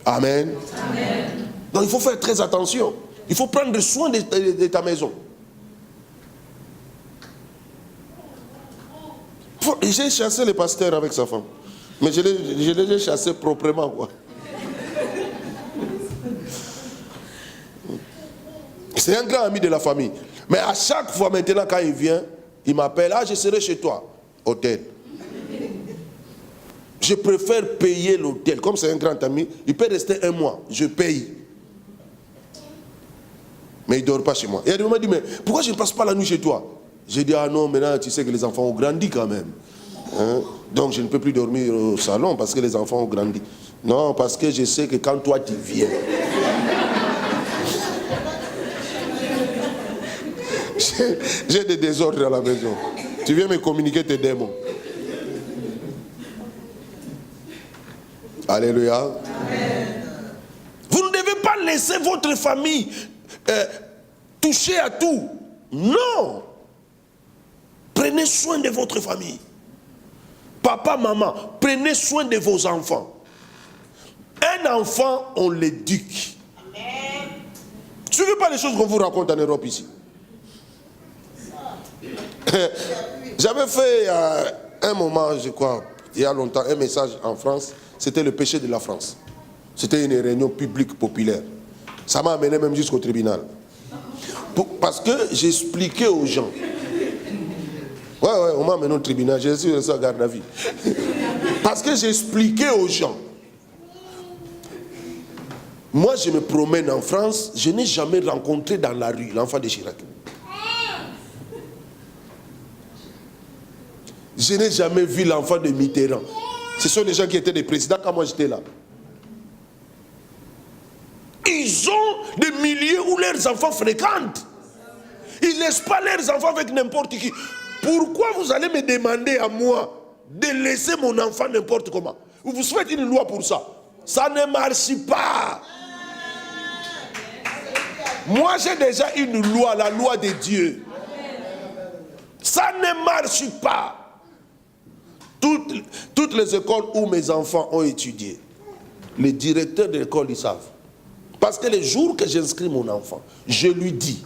Speaker 1: Amen. Amen. Donc il faut faire très attention. Il faut prendre soin de ta maison. J'ai chassé le pasteur avec sa femme. Mais je l'ai chassé proprement, quoi. C'est un grand ami de la famille. Mais à chaque fois maintenant quand il vient, il m'appelle, ah je serai chez toi. Hôtel. Je préfère payer l'hôtel. Comme c'est un grand ami, il peut rester un mois. Je paye. Mais il ne dort pas chez moi. Et il m'a dit, mais pourquoi je ne passe pas la nuit chez toi? J'ai dit, ah non, maintenant tu sais que les enfants ont grandi quand même. Hein? Donc je ne peux plus dormir au salon parce que les enfants ont grandi. Non, parce que je sais que quand toi tu viens, j'ai des désordres dans la maison. Tu viens me communiquer tes démons. Alléluia. Amen. Vous ne devez pas laisser votre famille toucher à tout. Non. Prenez soin de votre famille. Papa, maman, prenez soin de vos enfants. Un enfant, on l'éduque. Tu ne veux pas les choses qu'on vous raconte en Europe ici. J'avais fait un moment, je crois, il y a longtemps, un message en France. C'était le péché de la France. C'était une réunion publique populaire. Ça m'a amené même jusqu'au tribunal. Parce que j'expliquais aux gens. Ouais, on m'a amené au tribunal. J'ai reçu ça garde à vie. Parce que j'expliquais aux gens. Moi, je me promène en France. Je n'ai jamais rencontré dans la rue l'enfant de Chirac. Je n'ai jamais vu l'enfant de Mitterrand. Ce sont des gens qui étaient des présidents quand moi j'étais là. Ils ont des milieux où leurs enfants fréquentent. Ils ne laissent pas leurs enfants avec n'importe qui. Pourquoi vous allez me demander à moi de laisser mon enfant n'importe comment? Vous faites une loi pour ça. Ça ne marche pas. Moi j'ai déjà une loi, la loi de Dieu. Ça ne marche pas. Toutes les écoles où mes enfants ont étudié, les directeurs de l'école, ils savent. Parce que le jour que j'inscris mon enfant, je lui dis,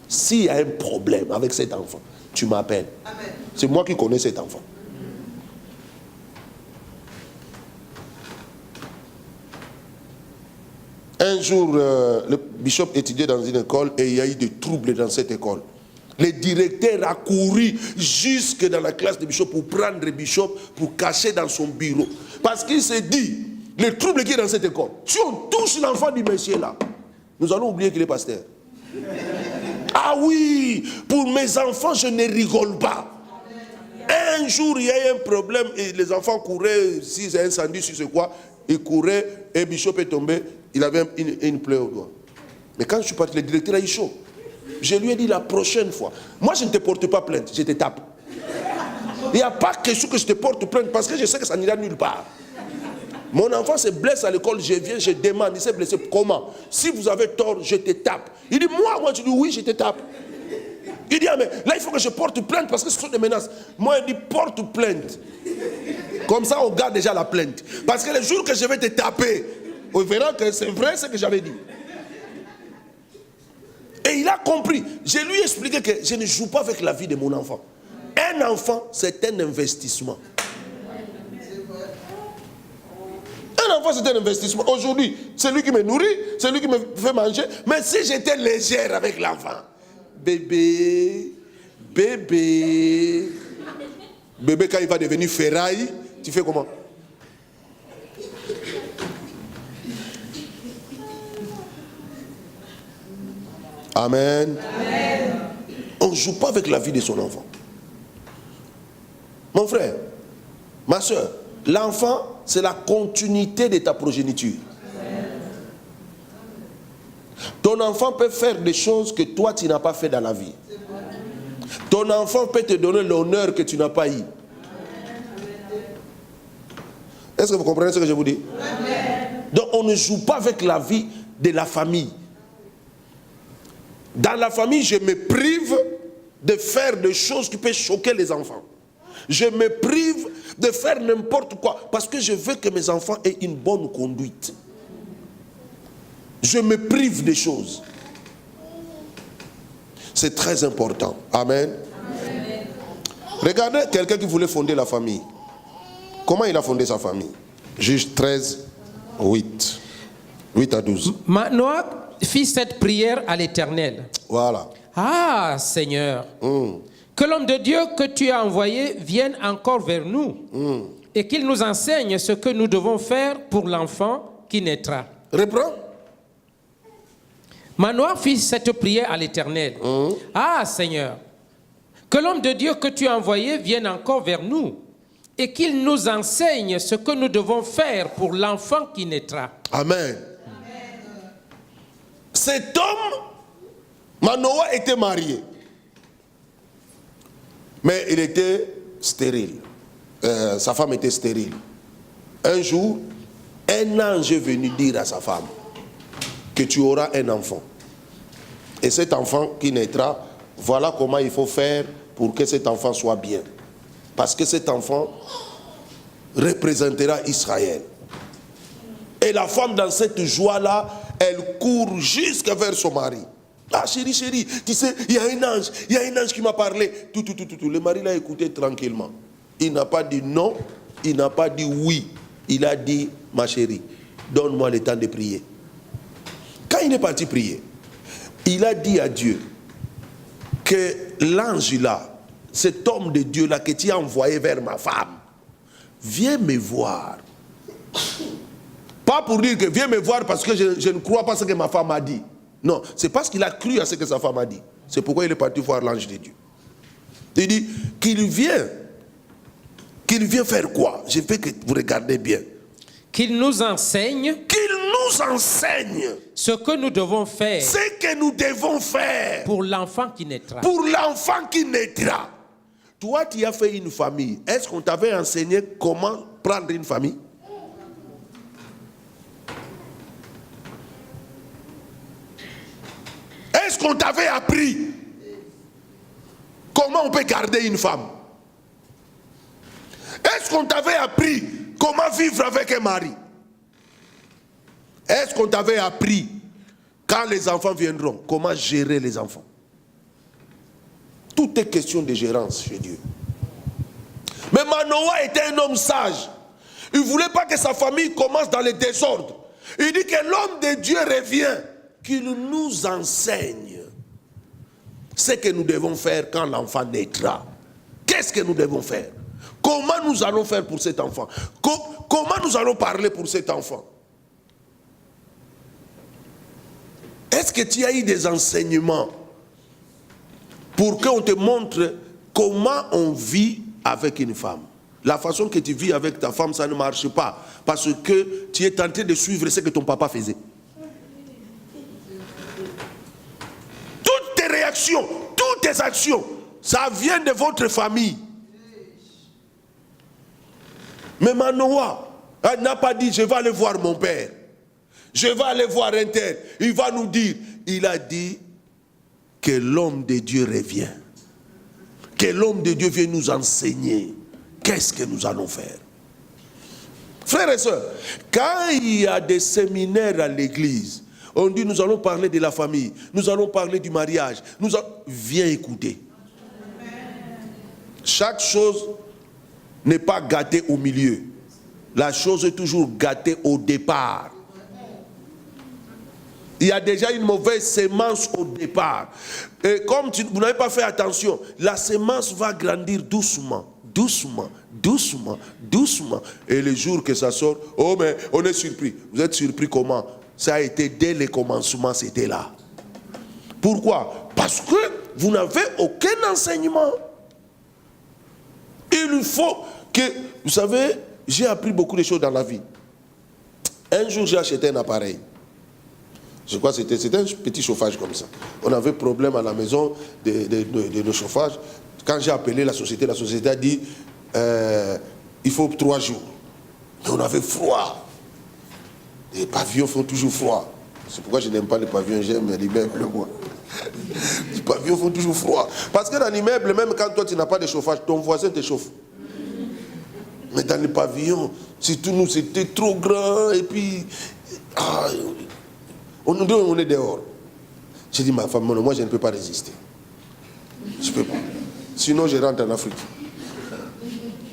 Speaker 1: s'il y a un problème avec cet enfant, tu m'appelles. C'est moi qui connais cet enfant. Un jour, le bishop étudiait dans une école et il y a eu des troubles dans cette école. Le directeur a couru jusque dans la classe de Bishop pour prendre le Bishop pour cacher dans son bureau. Parce qu'il s'est dit, le trouble qui est dans cette école, si on touche l'enfant du monsieur là, nous allons oublier qu'il est pasteur. Ah oui, pour mes enfants, je ne rigole pas. Un jour, il y a eu un problème et les enfants couraient, si c'est un incendie, si c'est quoi, ils couraient et Bishop est tombé, il avait une plaie au doigt. Mais quand je suis parti, le directeur a eu chaud. Je lui ai dit la prochaine fois, moi je ne te porte pas plainte, je te tape. Il n'y a pas question que je te porte plainte parce que je sais que ça n'ira nulle part. Mon enfant se blesse à l'école, je viens, je demande, il s'est blessé comment? Si vous avez tort, je te tape. Il dit, moi je dis oui, je te tape. Il dit, ah, mais là il faut que je porte plainte parce que ce sont des menaces. Moi il dit, porte plainte. Comme ça on garde déjà la plainte. Parce que le jour que je vais te taper, on verra que c'est vrai ce que j'avais dit. Et il a compris. Je lui ai expliqué que je ne joue pas avec la vie de mon enfant. Un enfant, c'est un investissement. Un enfant, c'est un investissement. Aujourd'hui, c'est lui qui me nourrit, c'est lui qui me fait manger. Mais si j'étais légère avec l'enfant, bébé, quand il va devenir ferraille, tu fais comment? Amen. Amen. On ne joue pas avec la vie de son enfant. Mon frère, ma soeur, l'enfant, c'est la continuité de ta progéniture. Ton enfant peut faire des choses que toi, tu n'as pas fait dans la vie. Ton enfant peut te donner l'honneur que tu n'as pas eu. Est-ce que vous comprenez ce que je vous dis? Donc, on ne joue pas avec la vie de la famille. Dans la famille, je me prive de faire des choses qui peuvent choquer les enfants. Je me prive de faire n'importe quoi parce que je veux que mes enfants aient une bonne conduite. Je me prive des choses. C'est très important. Amen. Amen. Regardez quelqu'un qui voulait fonder la famille. Comment il a fondé sa famille? Juge 13, 8. 8 à 12.
Speaker 3: Manoah fit cette prière à l'Éternel.
Speaker 1: Voilà.
Speaker 3: Ah, Seigneur, que l'homme de Dieu que tu as envoyé vienne encore vers nous et qu'il nous enseigne ce que nous devons faire pour l'enfant qui naîtra.
Speaker 1: Reprends.
Speaker 3: Manoah fit cette prière à l'Éternel. Ah, Seigneur, que l'homme de Dieu que tu as envoyé vienne encore vers nous et qu'il nous enseigne ce que nous devons faire pour l'enfant qui naîtra.
Speaker 1: Amen. Cet homme, Manoah, était marié. Mais il était stérile. Sa femme était stérile. Un jour, un ange est venu dire à sa femme que tu auras un enfant. Et cet enfant qui naîtra, voilà comment il faut faire pour que cet enfant soit bien. Parce que cet enfant représentera Israël. Et la femme, dans cette joie-là, elle court jusqu'à vers son mari. Ah chérie, tu sais, il y a un ange qui m'a parlé. Tout. Le mari l'a écouté tranquillement. Il n'a pas dit non, il n'a pas dit oui. Il a dit, ma chérie, donne-moi le temps de prier. Quand il est parti prier, il a dit à Dieu que l'ange là, cet homme de Dieu là que tu as envoyé vers ma femme, viens me voir. Pas pour dire que viens me voir parce que je ne crois pas ce que ma femme a dit. Non, c'est parce qu'il a cru à ce que sa femme a dit. C'est pourquoi il est parti voir l'ange de Dieu. Il dit qu'il vient faire quoi? Je veux que vous regardez bien. Qu'il nous enseigne. Qu'il nous enseigne.
Speaker 3: Ce que nous devons faire.
Speaker 1: Ce que nous devons faire.
Speaker 3: Pour l'enfant qui naîtra.
Speaker 1: Pour l'enfant qui naîtra. Toi, tu as fait une famille. Est-ce qu'on t'avait enseigné comment prendre une famille? Est-ce qu'on t'avait appris comment on peut garder une femme? Est-ce qu'on t'avait appris comment vivre avec un mari? Est-ce qu'on t'avait appris, quand les enfants viendront, comment gérer les enfants? Tout est question de gérance chez Dieu. Mais Manoah était un homme sage. Il ne voulait pas que sa famille commence dans le désordre. Il dit que l'homme de Dieu revient, qu'il nous enseigne ce que nous devons faire quand l'enfant naîtra. Qu'est-ce que nous devons faire? Comment nous allons faire pour cet enfant? Comment nous allons parler pour cet enfant? Est-ce que tu as eu des enseignements pour qu'on te montre comment on vit avec une femme? La façon que tu vis avec ta femme, ça ne marche pas. Parce que tu es tenté de suivre ce que ton papa faisait. Toutes tes réactions, toutes tes actions, ça vient de votre famille. Mais Manoah n'a pas dit, je vais aller voir mon père. Je vais aller voir un tel. Il va nous dire. Il a dit que l'homme de Dieu revient. Que l'homme de Dieu vienne nous enseigner. Qu'est-ce que nous allons faire? Frères et sœurs, quand il y a des séminaires à l'église On dit, nous allons parler de la famille. Nous allons parler du mariage. Viens écouter. Chaque chose n'est pas gâtée au milieu. La chose est toujours gâtée au départ. Il y a déjà une mauvaise sémence au départ. Et comme vous n'avez pas fait attention, la sémence va grandir doucement, doucement, doucement, doucement. Et le jour que ça sort, oh mais on est surpris. Vous êtes surpris comment? Ça a été dès le commencement, c'était là. Pourquoi? Parce que vous n'avez aucun enseignement. Il faut que, vous savez, j'ai appris beaucoup de choses dans la vie. Un jour, j'ai acheté un appareil. Je crois que c'était un petit chauffage comme ça. On avait problème à la maison de nos chauffages. Quand j'ai appelé la société a dit il faut 3 jours. Mais on avait froid. Les pavillons font toujours froid. C'est pourquoi je n'aime pas les pavillons, j'aime l'immeuble, moi. Les pavillons font toujours froid. Parce que dans l'immeuble, même quand toi tu n'as pas de chauffage, ton voisin te chauffe. Mais dans les pavillons, surtout nous, c'était trop grand. Et puis, on est dehors. J'ai dit, ma femme, moi je ne peux pas résister. Je ne peux pas. Sinon, je rentre en Afrique.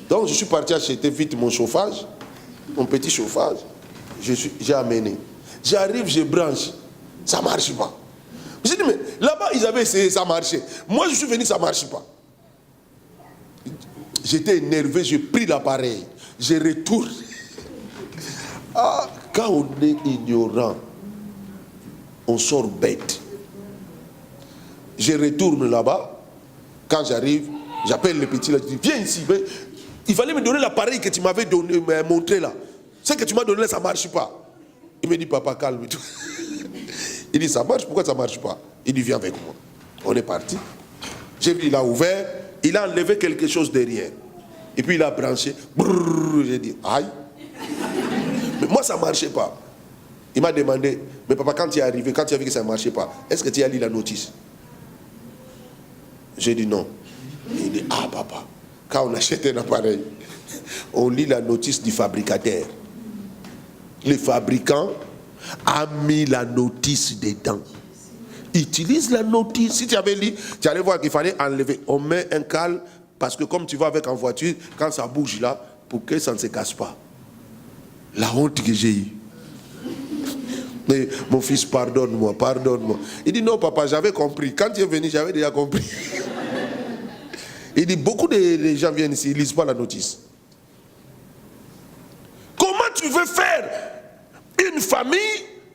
Speaker 1: Donc, je suis parti acheter vite mon chauffage, mon petit chauffage. J'ai amené. J'arrive, je branche. Ça ne marche pas. J'ai dit, mais là-bas, ils avaient essayé, ça marchait. Moi, je suis venu, ça ne marche pas. J'étais énervé, j'ai pris l'appareil. Je retourne. Quand on est ignorant, on sort bête. Je retourne là-bas. Quand j'arrive, j'appelle le petit là, je dis, viens ici. Mais il fallait me donner l'appareil que tu m'avais montré là. Ce que tu m'as donné là, ça ne marche pas. Il me dit, papa, calme-toi. Il dit, ça marche, pourquoi ça ne marche pas? Il dit, viens avec moi. On est parti. J'ai vu, il a ouvert, il a enlevé quelque chose derrière. Et puis il a branché. J'ai dit, aïe. Mais moi, ça ne marchait pas. Il m'a demandé, mais papa, quand tu es arrivé, quand tu as vu que ça ne marchait pas, est-ce que tu as lu la notice? J'ai dit non. Il dit, papa, quand on achète un appareil, on lit la notice du fabricateur. Le fabricant a mis la notice dedans. Utilise la notice. Si tu avais lu, tu allais voir qu'il fallait enlever. On met un cal, parce que comme tu vas avec en voiture, quand ça bouge là, pour que ça ne se casse pas. La honte que j'ai eue. Mais mon fils, pardonne-moi, pardonne-moi. Il dit non papa, j'avais compris. Quand tu es venu, j'avais déjà compris. Il dit beaucoup de gens viennent ici, ils ne lisent pas la notice. Comment tu veux faire une famille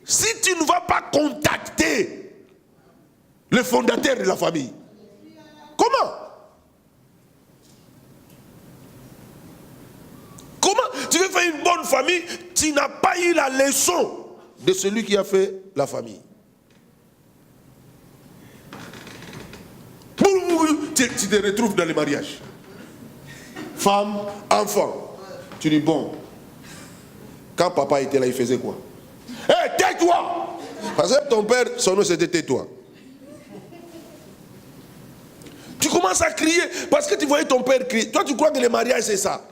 Speaker 1: si tu ne vas pas contacter le fondateur de la famille? Comment? Comment tu veux faire une bonne famille? Tu n'as pas eu la leçon de celui qui a fait la famille. Tu te retrouves dans les mariages. Femme, enfant. Tu dis bon. Quand papa était là, il faisait quoi? Hé, tais-toi! Parce que ton père, son nom c'était tais-toi. Tu commences à crier parce que tu voyais ton père crier. Toi, tu crois que le mariage c'est ça?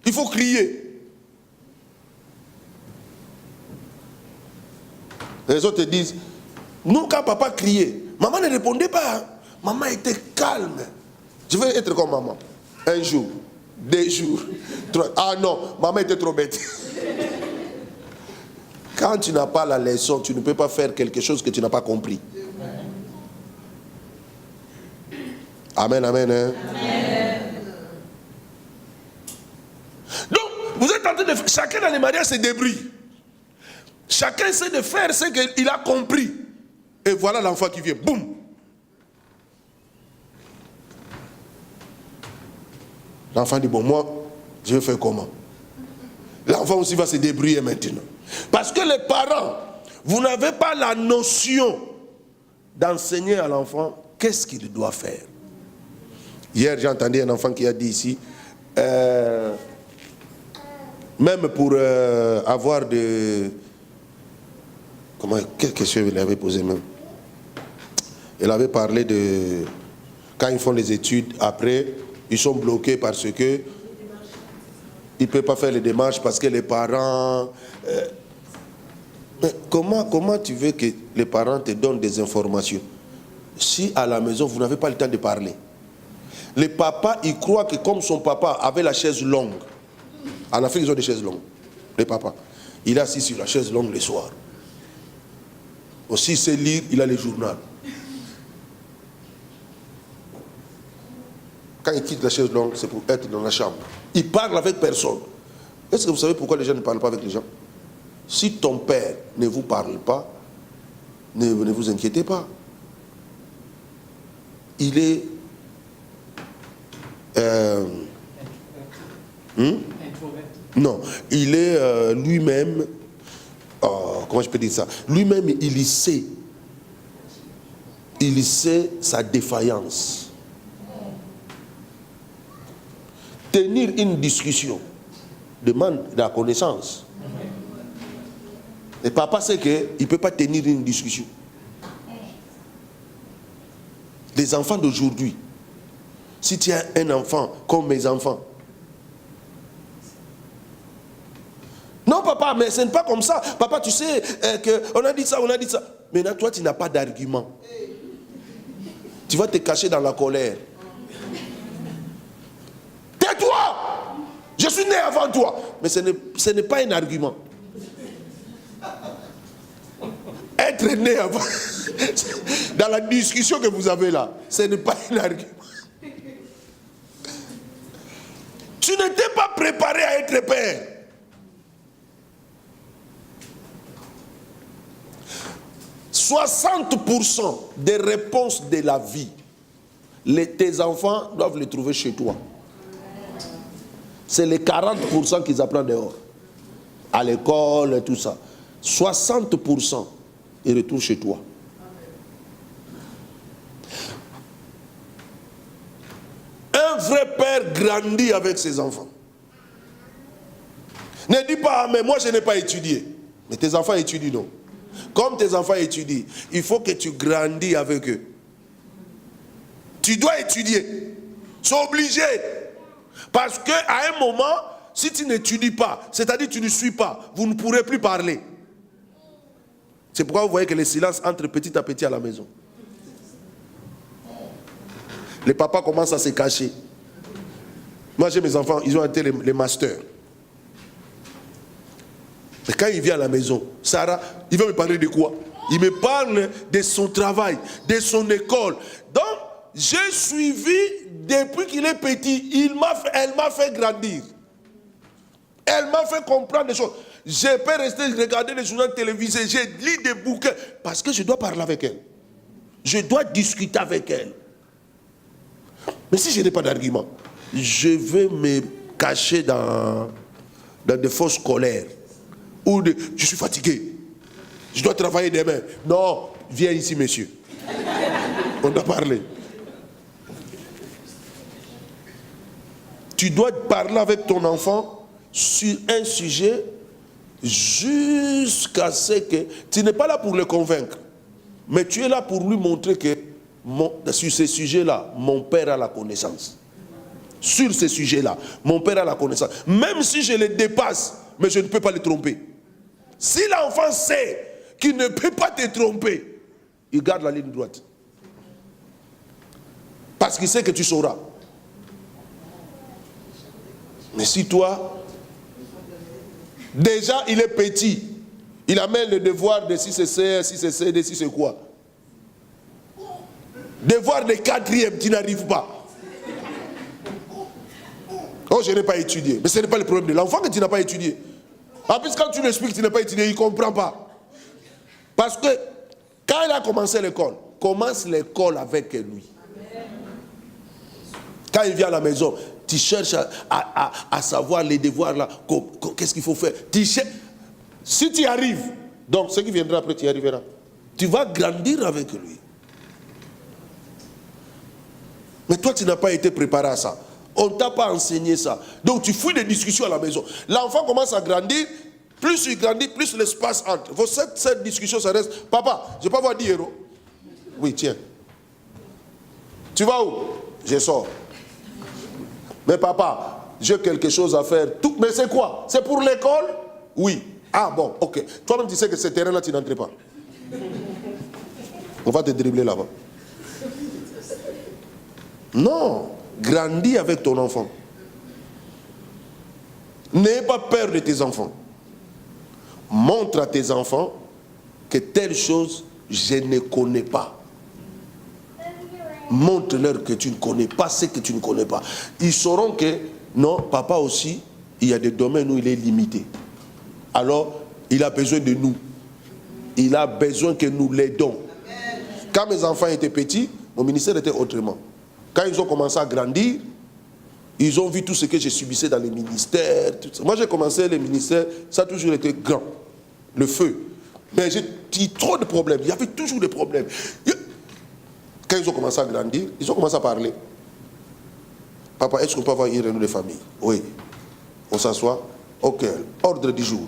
Speaker 1: Il faut crier. Les autres te disent, nous quand papa criait, maman ne répondait pas. Maman était calme. Je veux être comme maman. Un jour, 2 jours, 3. Ah non, maman était trop bête. Quand tu n'as pas la leçon, tu ne peux pas faire quelque chose que tu n'as pas compris. Amen, amen. Hein? Amen. Donc, vous êtes en train de... Chacun dans les mariages se débrouille. Chacun sait de faire ce qu'il a compris. Et voilà l'enfant qui vient. Boum. L'enfant dit, bon, moi, je vais faire comment? L'enfant aussi va se débrouiller maintenant. Parce que les parents, vous n'avez pas la notion d'enseigner à l'enfant qu'est-ce qu'il doit faire. Hier, j'ai entendu un enfant qui a dit ici, même pour avoir de... Quelle question il avait posé même? Il avait parlé de... Quand ils font les études, après, ils sont bloqués parce que ils ne peuvent pas faire les démarches parce que les parents... Mais comment tu veux que les parents te donnent des informations si à la maison, vous n'avez pas le temps de parler? Les papas, ils croient que comme son papa avait la chaise longue, en Afrique, ils ont des chaises longues. Les papas. Il est assis sur la chaise longue le soir. Aussi, il sait lire, il a les journaux. Quand il quitte la chaise longue, c'est pour être dans la chambre. Il parle avec personne. Est-ce que vous savez pourquoi les gens ne parlent pas avec les gens? Si ton père ne vous parle pas, ne vous inquiétez pas. Il est... Non, il est lui-même... comment je peux dire ça? Lui-même, il sait. Il sait sa défaillance. Tenir une discussion demande de la connaissance. Et papa sait qu'il ne peut pas tenir une discussion. Les enfants d'aujourd'hui, si tu as un enfant comme mes enfants, non papa, mais ce n'est pas comme ça. Papa, tu sais qu'on a dit ça, on a dit ça. Maintenant, toi, tu n'as pas d'argument. Tu vas te cacher dans la colère. Tais-toi! Je suis né avant toi. Mais ce n'est pas un argument. Être né avant, dans la discussion que vous avez là, ce n'est pas un argument. Tu n'étais pas préparé à être père. « 60% des réponses de la vie, tes enfants doivent les trouver chez toi. C'est les 40% qu'ils apprennent dehors. À l'école et tout ça. 60%, ils retrouvent chez toi. Un vrai père grandit avec ses enfants. Ne dis pas, mais moi je n'ai pas étudié. Mais tes enfants étudient, non. Comme tes enfants étudient, il faut que tu grandis avec eux. Tu dois étudier. C'est obligé. Parce qu'à un moment, si tu n'étudies pas, c'est-à-dire tu ne suis pas, vous ne pourrez plus parler. C'est pourquoi vous voyez que le silence entre petit à petit à la maison. Les papas commencent à se cacher. Moi j'ai mes enfants, ils ont été les masters. Et quand il vient à la maison, Sarah, il va me parler de quoi? Il me parle de son travail, de son école. Donc, j'ai suivi depuis qu'il est petit. Elle m'a fait grandir. Elle m'a fait comprendre des choses. Je peux rester regarder les journaux télévisés, je lis des bouquins, parce que je dois parler avec elle. Je dois discuter avec elle. Mais si je n'ai pas d'argument, je vais me cacher dans des fausses colères. Ou je suis fatigué, je dois travailler demain. Non, viens ici, monsieur. On doit parler. Tu dois parler avec ton enfant sur un sujet jusqu'à ce que... Tu n'es pas là pour le convaincre, mais tu es là pour lui montrer que sur ces sujets-là, mon père a la connaissance. Sur ces sujets-là, mon père a la connaissance. Même si je les dépasse, mais je ne peux pas les tromper. Si l'enfant sait qu'il ne peut pas te tromper, il garde la ligne droite. Parce qu'il sait que tu sauras. Mais si toi, déjà il est petit, il amène le devoir de si c'est C, si c'est C, de si c'est quoi. Devoir de 4e, tu n'arrives pas. Oh, je n'ai pas étudié. Mais ce n'est pas le problème de l'enfant que tu n'as pas étudié. En plus, quand tu lui expliques que tu n'as pas étudié, il ne comprend pas. Parce que quand il a commencé l'école, commence l'école avec lui. Quand il vient à la maison, tu cherches à savoir les devoirs là, qu'est-ce qu'il faut faire. Si tu y arrives, donc ce qui viendra après, tu y arriveras. Tu vas grandir avec lui. Mais toi, tu n'as pas été préparé à ça. On ne t'a pas enseigné ça. Donc tu fouilles des discussions à la maison. L'enfant commence à grandir. Plus il grandit, plus l'espace entre. Cette discussion, ça reste. Papa, je peux avoir 10 euros. Oui, tiens. Tu vas où? Je sors. Mais papa, j'ai quelque chose à faire. Mais c'est quoi? C'est pour l'école? Oui. Ah bon, ok. Toi-même, tu sais que ce terrain-là, tu n'entres pas. On va te dribbler là-bas. Non, grandis avec ton enfant. N'aie pas peur de tes enfants. Montre à tes enfants que telle chose, je ne connais pas. Montre-leur que tu ne connais pas ce que tu ne connais pas. Ils sauront que, non, papa aussi, il y a des domaines où il est limité. Alors, il a besoin de nous. Il a besoin que nous l'aidons. Quand mes enfants étaient petits, mon ministère était autrement. Quand ils ont commencé à grandir, ils ont vu tout ce que j'ai subissé dans les ministères. Tout ça. Moi, j'ai commencé les ministères, ça a toujours été grand. Le feu. Mais j'ai eu trop de problèmes. Il y avait toujours des problèmes. Quand ils ont commencé à grandir, ils ont commencé à parler. Papa, est-ce qu'on peut avoir une réunion de famille? Oui. On s'assoit. Ok. Ordre du jour.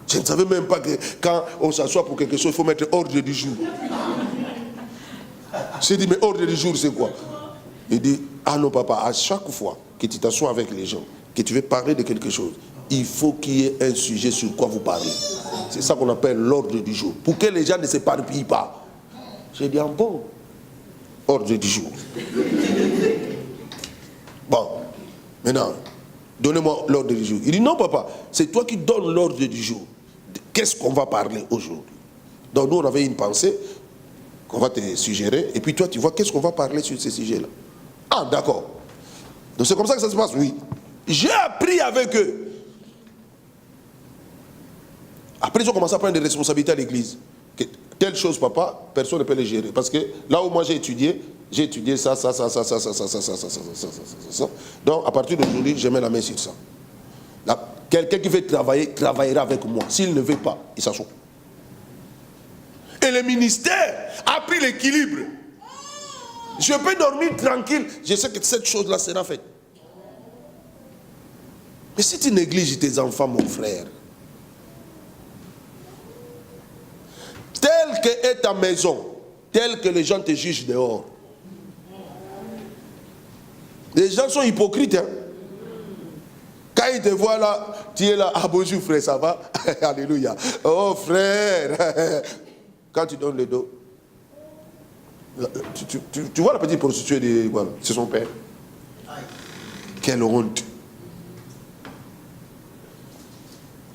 Speaker 1: Je ne savais même pas que quand on s'assoit pour quelque chose, il faut mettre ordre du jour. J'ai dit, mais ordre du jour, c'est quoi? Il dit, ah non papa, à chaque fois que tu t'assois avec les gens, que tu veux parler de quelque chose, il faut qu'il y ait un sujet sur quoi vous parlez. C'est ça qu'on appelle l'ordre du jour. Pour que les gens ne s'éparpillent pas. J'ai dit, ah bon, ordre du jour. Bon, maintenant, donnez-moi l'ordre du jour. Il dit, non papa, c'est toi qui donnes l'ordre du jour. Qu'est-ce qu'on va parler aujourd'hui? Donc nous, on avait une pensée qu'on va te suggérer, et puis toi, tu vois qu'est-ce qu'on va parler sur ces sujets-là. Ah, d'accord. Donc c'est comme ça que ça se passe, oui. J'ai appris avec eux. Après, ils ont commencé à prendre des responsabilités à l'église. Telle chose, papa, personne ne peut les gérer. Parce que là où moi j'ai étudié ça. Donc, à partir d'aujourd'hui, je mets la main sur ça. Quelqu'un qui veut travailler, travaillera avec moi. S'il ne veut pas, il s'assoit. Et le ministère a pris l'équilibre. Je peux dormir tranquille. Je sais que cette chose-là sera faite. Mais si tu négliges tes enfants, mon frère, telle que est ta maison, telle que les gens te jugent dehors. Les gens sont hypocrites. Hein? Quand ils te voient là, tu es là, ah bonjour frère, ça va? Alléluia. Oh frère. Quand tu donnes le dos, tu vois la petite prostituée de voilà, c'est son père. Quelle honte.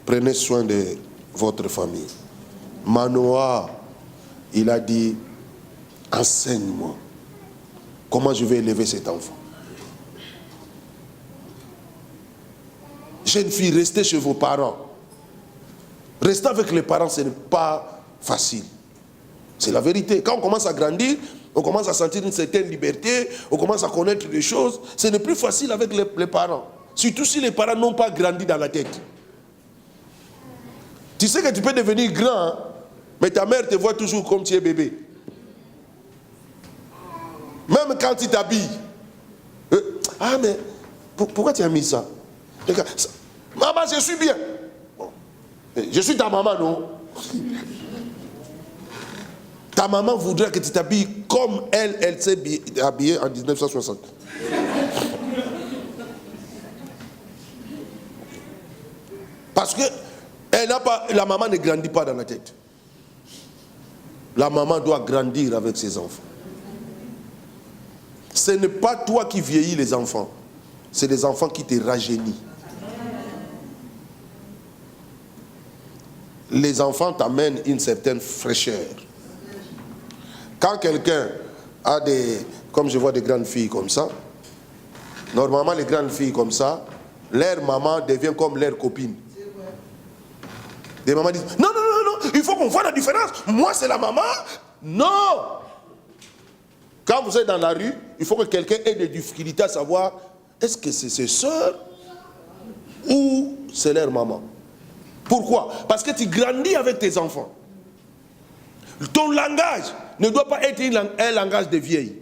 Speaker 1: Prenez soin de votre famille. Manoah, il a dit, enseigne-moi comment je vais élever cet enfant. Jeune fille, restez chez vos parents. Rester avec les parents, ce n'est pas facile. C'est la vérité. Quand on commence à grandir, on commence à sentir une certaine liberté, on commence à connaître des choses. Ce n'est plus facile avec les parents. Surtout si les parents n'ont pas grandi dans la tête. Tu sais que tu peux devenir grand, hein, mais ta mère te voit toujours comme tu es bébé. Même quand tu t'habilles. Ah mais, pourquoi tu as mis ça? Regarde, ça. Maman, je suis bien. Bon. Je suis ta maman, non? Ta maman voudrait que tu t'habilles comme elle s'est habillée en 1960. Parce que la maman ne grandit pas dans la tête. La maman doit grandir avec ses enfants. Ce n'est pas toi qui vieillis les enfants. C'est les enfants qui te rajeunissent. Les enfants t'amènent une certaine fraîcheur. Quand quelqu'un a comme je vois des grandes filles comme ça, normalement les grandes filles comme ça, leur maman devient comme leur copine. Des mamans disent, non, il faut qu'on voit la différence. Moi c'est la maman. Non. Quand vous êtes dans la rue, il faut que quelqu'un ait des difficultés à savoir, est-ce que c'est ses soeurs ou c'est leur maman? Pourquoi? Parce que tu grandis avec tes enfants. Ton langage ne doit pas être un langage de vieilles.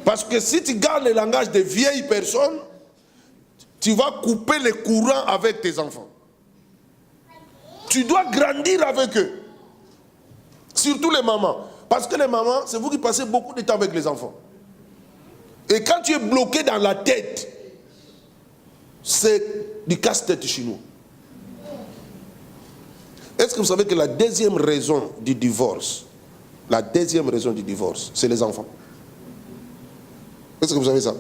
Speaker 1: Parce que si tu gardes le langage de vieilles personnes, tu vas couper le courant avec tes enfants. Tu dois grandir avec eux. Surtout les mamans. Parce que les mamans, c'est vous qui passez beaucoup de temps avec les enfants. Et quand tu es bloqué dans la tête, c'est du casse-tête chez nous. Est-ce que vous savez que la deuxième raison du divorce, c'est les enfants? Est-ce que vous savez ça?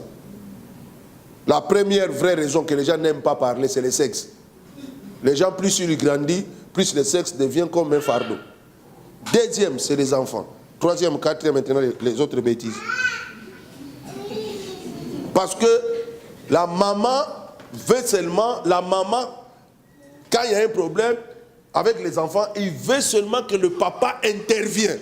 Speaker 1: La première vraie raison que les gens n'aiment pas parler, c'est le sexe. Les gens, plus ils grandissent, plus le sexe devient comme un fardeau. Deuxième, c'est les enfants. Troisième, quatrième, maintenant les autres bêtises. Parce que la maman veut seulement, quand il y a un problème avec les enfants, il veut seulement que le papa intervienne.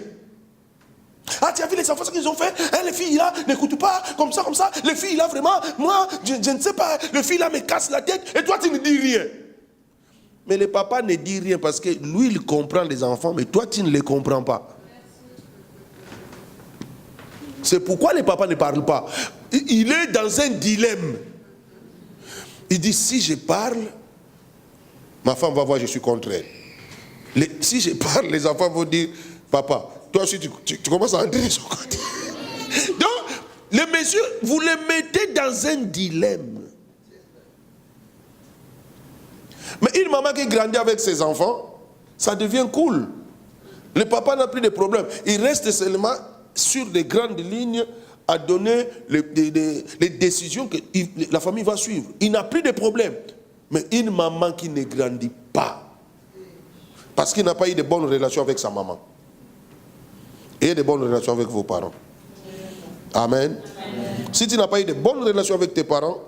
Speaker 1: Ah, tu as vu les enfants, ce qu'ils ont fait? Hein, les filles là n'écoutent pas, comme ça. Les filles là, vraiment, moi, je ne sais pas, les filles là me cassent la tête, et toi tu ne dis rien. Mais le papa ne dit rien parce que lui, il comprend les enfants, mais toi, tu ne les comprends pas. C'est pourquoi les papas ne parlent pas. Il est dans un dilemme. Il dit, si je parle, ma femme va voir, je suis contre elle. Si je parle, les enfants vont dire, papa, toi aussi, tu commences à entrer de son côté. Donc, les messieurs, vous les mettez dans un dilemme. Mais une maman qui grandit avec ses enfants, ça devient cool. Le papa n'a plus de problème. Il reste seulement sur des grandes lignes à donner les décisions que la famille va suivre. Il n'a plus de problème. Mais une maman qui ne grandit pas, parce qu'il n'a pas eu de bonnes relations avec sa maman, et de bonnes relations avec vos parents. Amen. Amen. Si tu n'as pas eu de bonnes relations avec tes parents,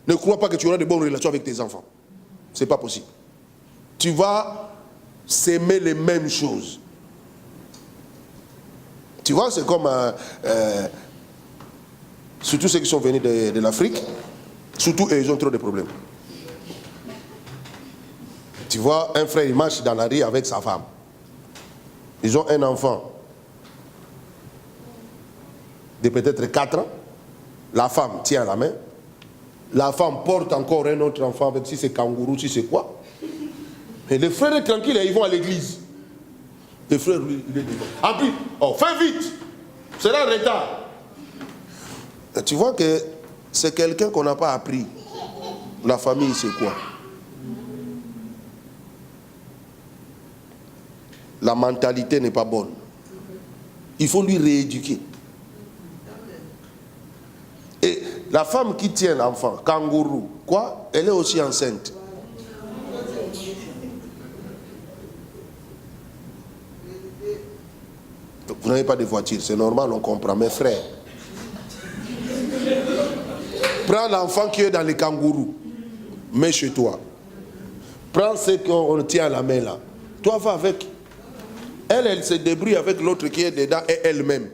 Speaker 1: ne crois pas que tu auras de bonnes relations avec tes enfants. Ce n'est pas possible. Tu vas s'aimer les mêmes choses. Tu vois, c'est comme surtout ceux qui sont venus de l'Afrique, surtout eux, ils ont trop de problèmes. Tu vois, un frère, il marche dans la rue avec sa femme. Ils ont un enfant de peut-être 4 ans. La femme tient la main. La femme porte encore un autre enfant avec, si c'est kangourou, si c'est quoi. Et les frères tranquilles, ils vont à l'église. Le frère, lui, il est devant. En plus, fais vite, c'est là le retard. Et tu vois que c'est quelqu'un qu'on n'a pas appris. La famille, c'est quoi? La mentalité n'est pas bonne. Il faut lui rééduquer. Et la femme qui tient l'enfant, kangourou, quoi? Elle est aussi enceinte. Vous n'avez pas de voiture, c'est normal, on comprend. Mes frères, prends l'enfant qui est dans les kangourous, mets chez toi. Prends ce qu'on tient à la main là. Toi, va avec. Elle se débrouille avec l'autre qui est dedans et elle-même.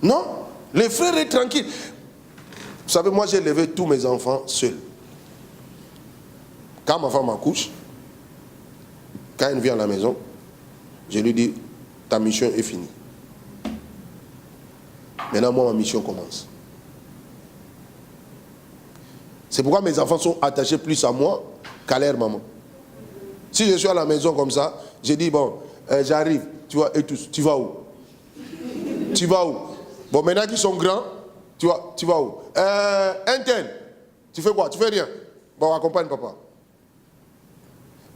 Speaker 1: Non, les frères est tranquille. Vous savez, moi j'ai élevé tous mes enfants seuls. Quand ma femme accouche, quand elle vient à la maison, je lui dis, ta mission est finie. Maintenant, moi, ma mission commence. C'est pourquoi mes enfants sont attachés plus à moi qu'à leur maman. Si je suis à la maison comme ça, je dis, bon, j'arrive, tu vois, et tous, tu vas où? Tu vas où? Bon, maintenant qu'ils sont grands, tu vas où? Un tel, tu fais quoi? Tu fais rien. Bon, accompagne papa.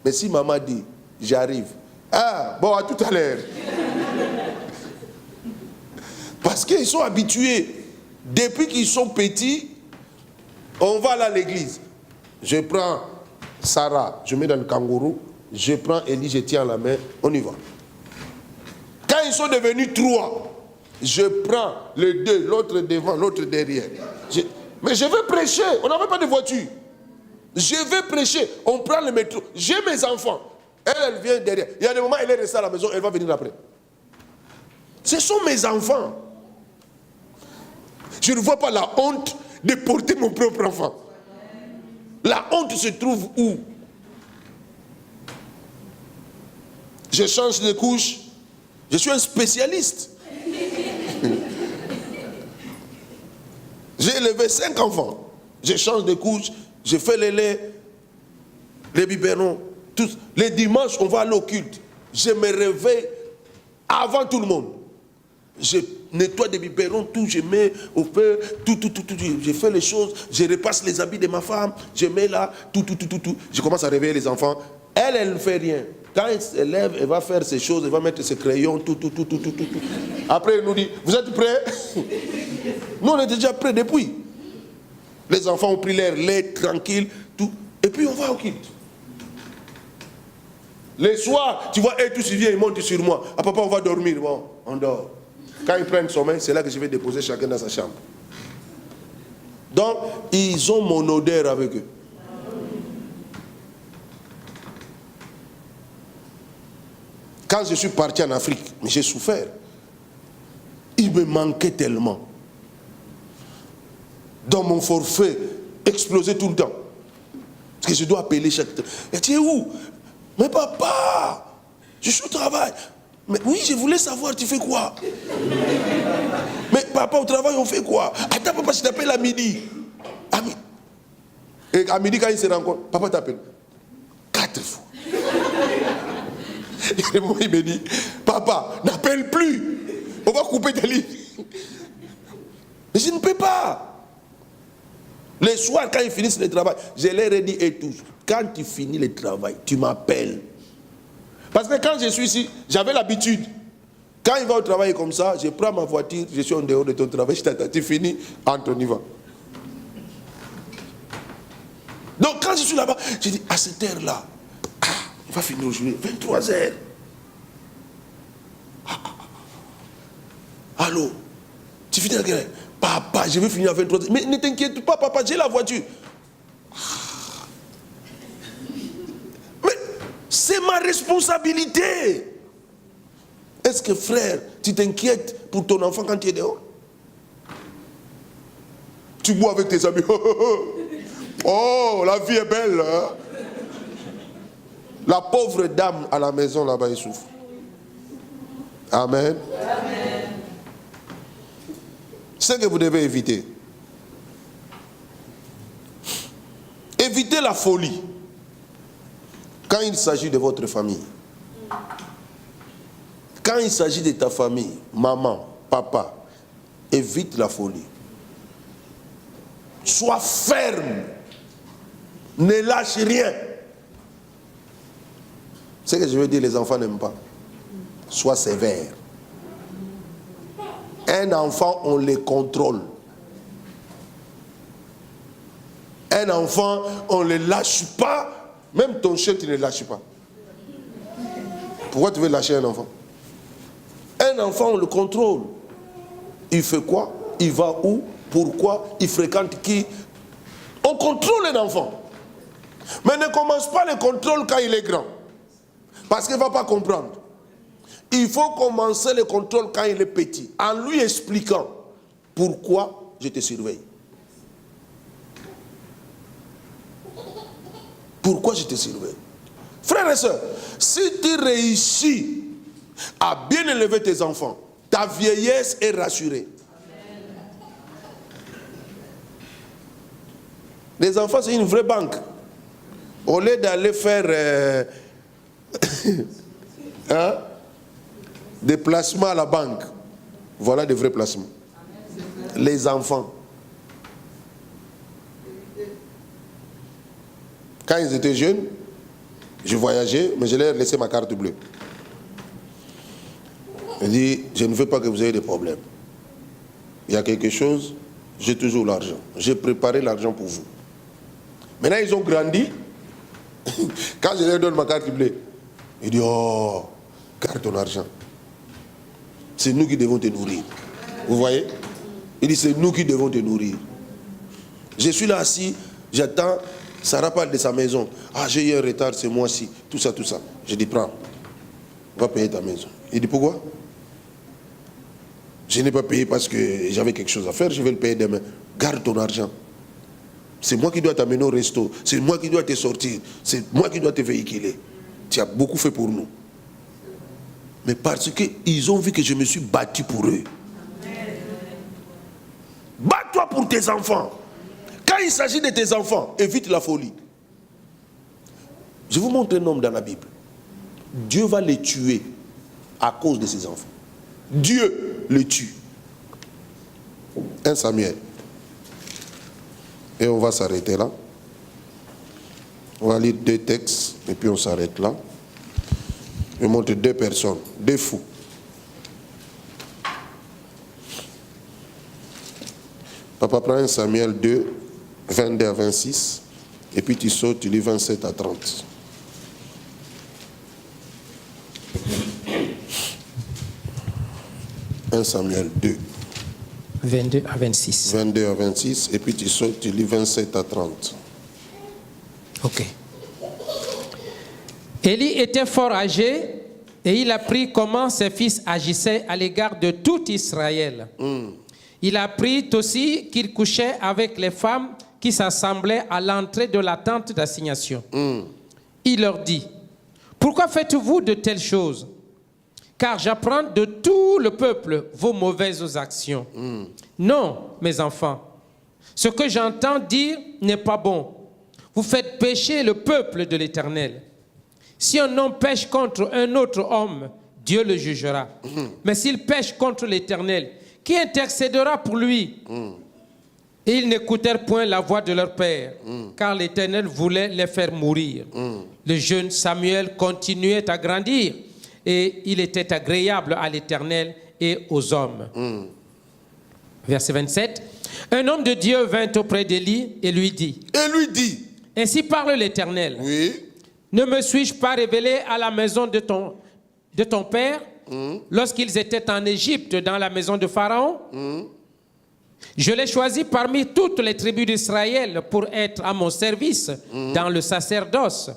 Speaker 1: Mais si maman dit, j'arrive, ah, bon, à tout à l'heure. Parce qu'ils sont habitués. Depuis qu'ils sont petits, on va là à l'église. Je prends Sarah, je mets dans le kangourou, je prends Elie, je tiens la main, on y va. Quand ils sont devenus 3, je prends les 2, l'autre devant, l'autre derrière. Mais je veux prêcher, on n'avait pas de voiture. Je vais prêcher, on prend le métro. J'ai mes enfants. Elle vient derrière. Il y a des moments, elle est restée à la maison, elle va venir après. Ce sont mes enfants. Je ne vois pas la honte de porter mon propre enfant. La honte se trouve où? Je change de couche. Je suis un spécialiste. J'ai élevé 5 enfants. Je change de couche. Je fais les laits, les biberons, tous. Les dimanches, on va à l'occulte. Je me réveille avant tout le monde. Je nettoie des biberons, tout, je mets au feu, tout. Je fais les choses, je repasse les habits de ma femme, je mets là, tout. Je commence à réveiller les enfants. Elle ne fait rien. Quand elle se lève, elle va faire ses choses, elle va mettre ses crayons, tout. Après, elle nous dit, vous êtes prêts? Nous, on est déjà prêts depuis. Les enfants ont pris leur lait, tranquille, tout. Et puis, on va au kit. Les soirs, tu vois, tu viens, ils montent sur moi. Ah, papa, on va dormir. Bon, on dort. Quand ils prennent sommeil, c'est là que je vais déposer chacun dans sa chambre. Donc, ils ont mon odeur avec eux. Quand je suis parti en Afrique, mais j'ai souffert. Il me manquait tellement. Dans mon forfait, explosé tout le temps. Parce que je dois appeler chaque temps. Et tu es où? Mais papa, je suis au travail. Mais oui, je voulais savoir, tu fais quoi? Mais papa, au travail, on fait quoi? Attends, papa, je t'appelle à midi. Et à midi, quand ils se rencontrent, papa t'appelle 4 fois. Et moi, il me dit, papa, n'appelle plus. On va couper ta ligne. Mais je ne peux pas. Les soirs, quand ils finissent le travail, je leur ai dit, et tous, quand tu finis le travail, tu m'appelles. Parce que quand je suis ici, j'avais l'habitude. Quand il va au travail comme ça, je prends ma voiture, je suis en dehors de ton travail, je t'attends, tu finis, entre, on y va. Donc quand je suis là-bas, je dis, à cette heure-là, on va finir aujourd'hui, 23h. Allô, tu finis à quelle heure? Papa, je vais finir à 23h. Mais ne t'inquiète pas, papa, j'ai la voiture. Mais c'est ma responsabilité. Est-ce que frère, tu t'inquiètes pour ton enfant quand tu es dehors? Tu bois avec tes amis. Oh, la vie est belle. Hein? La pauvre dame à la maison là-bas, elle souffre. Amen. Amen. C'est ce que vous devez éviter. Évitez la folie quand il s'agit de votre famille. Quand il s'agit de ta famille, maman, papa, évite la folie. Sois ferme. Ne lâche rien. Ce que je veux dire, les enfants n'aiment pas. Sois sévère. Un enfant, on le contrôle. Un enfant, on ne le lâche pas. Même ton chien, tu ne le lâches pas. Pourquoi tu veux lâcher un enfant? Un enfant, on le contrôle. Il fait quoi? Il va où? Pourquoi? Il fréquente qui? On contrôle un enfant. Mais ne commence pas le contrôle quand il est grand. Parce qu'il ne va pas comprendre. Il faut commencer le contrôle quand il est petit. En lui expliquant pourquoi je te surveille. Pourquoi je te surveille? Frères et sœurs, si tu réussis à bien élever tes enfants, ta vieillesse est rassurée. Les enfants, c'est une vraie banque. Au lieu d'aller faire des placements à la banque, voilà des vrais placements. Les enfants. Quand ils étaient jeunes, je voyageais, mais je leur ai laissé ma carte bleue. Je dis, je ne veux pas que vous ayez des problèmes. Il y a quelque chose, j'ai toujours l'argent. J'ai préparé l'argent pour vous. Maintenant, ils ont grandi. Quand je leur donne ma carte bleue, ils disent, oh, garde ton argent. C'est nous qui devons te nourrir. Vous voyez? Il dit, c'est nous qui devons te nourrir. Je suis là assis, j'attends, Sarah parle de sa maison. Ah, j'ai eu un retard ce mois-ci, tout ça. Je dis, prends, on va payer ta maison. Il dit, pourquoi? Je n'ai pas payé parce que j'avais quelque chose à faire, je vais le payer demain. Garde ton argent. C'est moi qui dois t'amener au resto. C'est moi qui dois te sortir. C'est moi qui dois te véhiculer. Tu as beaucoup fait pour nous. Mais parce qu'ils ont vu que je me suis battu pour eux. Bats-toi pour tes enfants. Quand il s'agit de tes enfants, évite la folie. Je vous montre un homme dans la Bible. Dieu va les tuer à cause de ses enfants. Dieu les tue. 1 Samuel. Et on va s'arrêter là. On va lire 2 textes et puis on s'arrête là. Je montre 2 personnes, 2 fous. Papa prend 1 Samuel 2, 22 à 26. Et puis tu sautes, tu lis 27 à 30. « 1 Samuel 2.
Speaker 3: 22 à 26.
Speaker 1: 22 à 26. Et puis tu sautes, tu lis 27 à 30.
Speaker 3: Ok. Élie était fort âgé et il apprit comment ses fils agissaient à l'égard de tout Israël. Il apprit aussi qu'il couchait avec les femmes qui s'assemblaient à l'entrée de la tente d'assignation. Il leur dit, « Pourquoi faites-vous de telles choses? Car j'apprends de tout le peuple vos mauvaises actions. Non, mes enfants, ce que j'entends dire n'est pas bon. Vous faites pécher le peuple de l'Éternel. Si un homme pêche contre un autre homme, Dieu le jugera. Mais s'il pêche contre l'Éternel, qui intercédera pour lui? Et ils n'écoutèrent point la voix de leur père, car l'Éternel voulait les faire mourir. Le jeune Samuel continuait à grandir, et il était agréable à l'Éternel et aux hommes. Verset 27. Un homme de Dieu vint auprès d'Élie et lui dit, ainsi parle l'Éternel.
Speaker 1: Oui.
Speaker 3: Ne me suis-je pas révélé à la maison de ton père lorsqu'ils étaient en Égypte dans la maison de Pharaon? Je l'ai choisi parmi toutes les tribus d'Israël pour être à mon service dans le sacerdoce,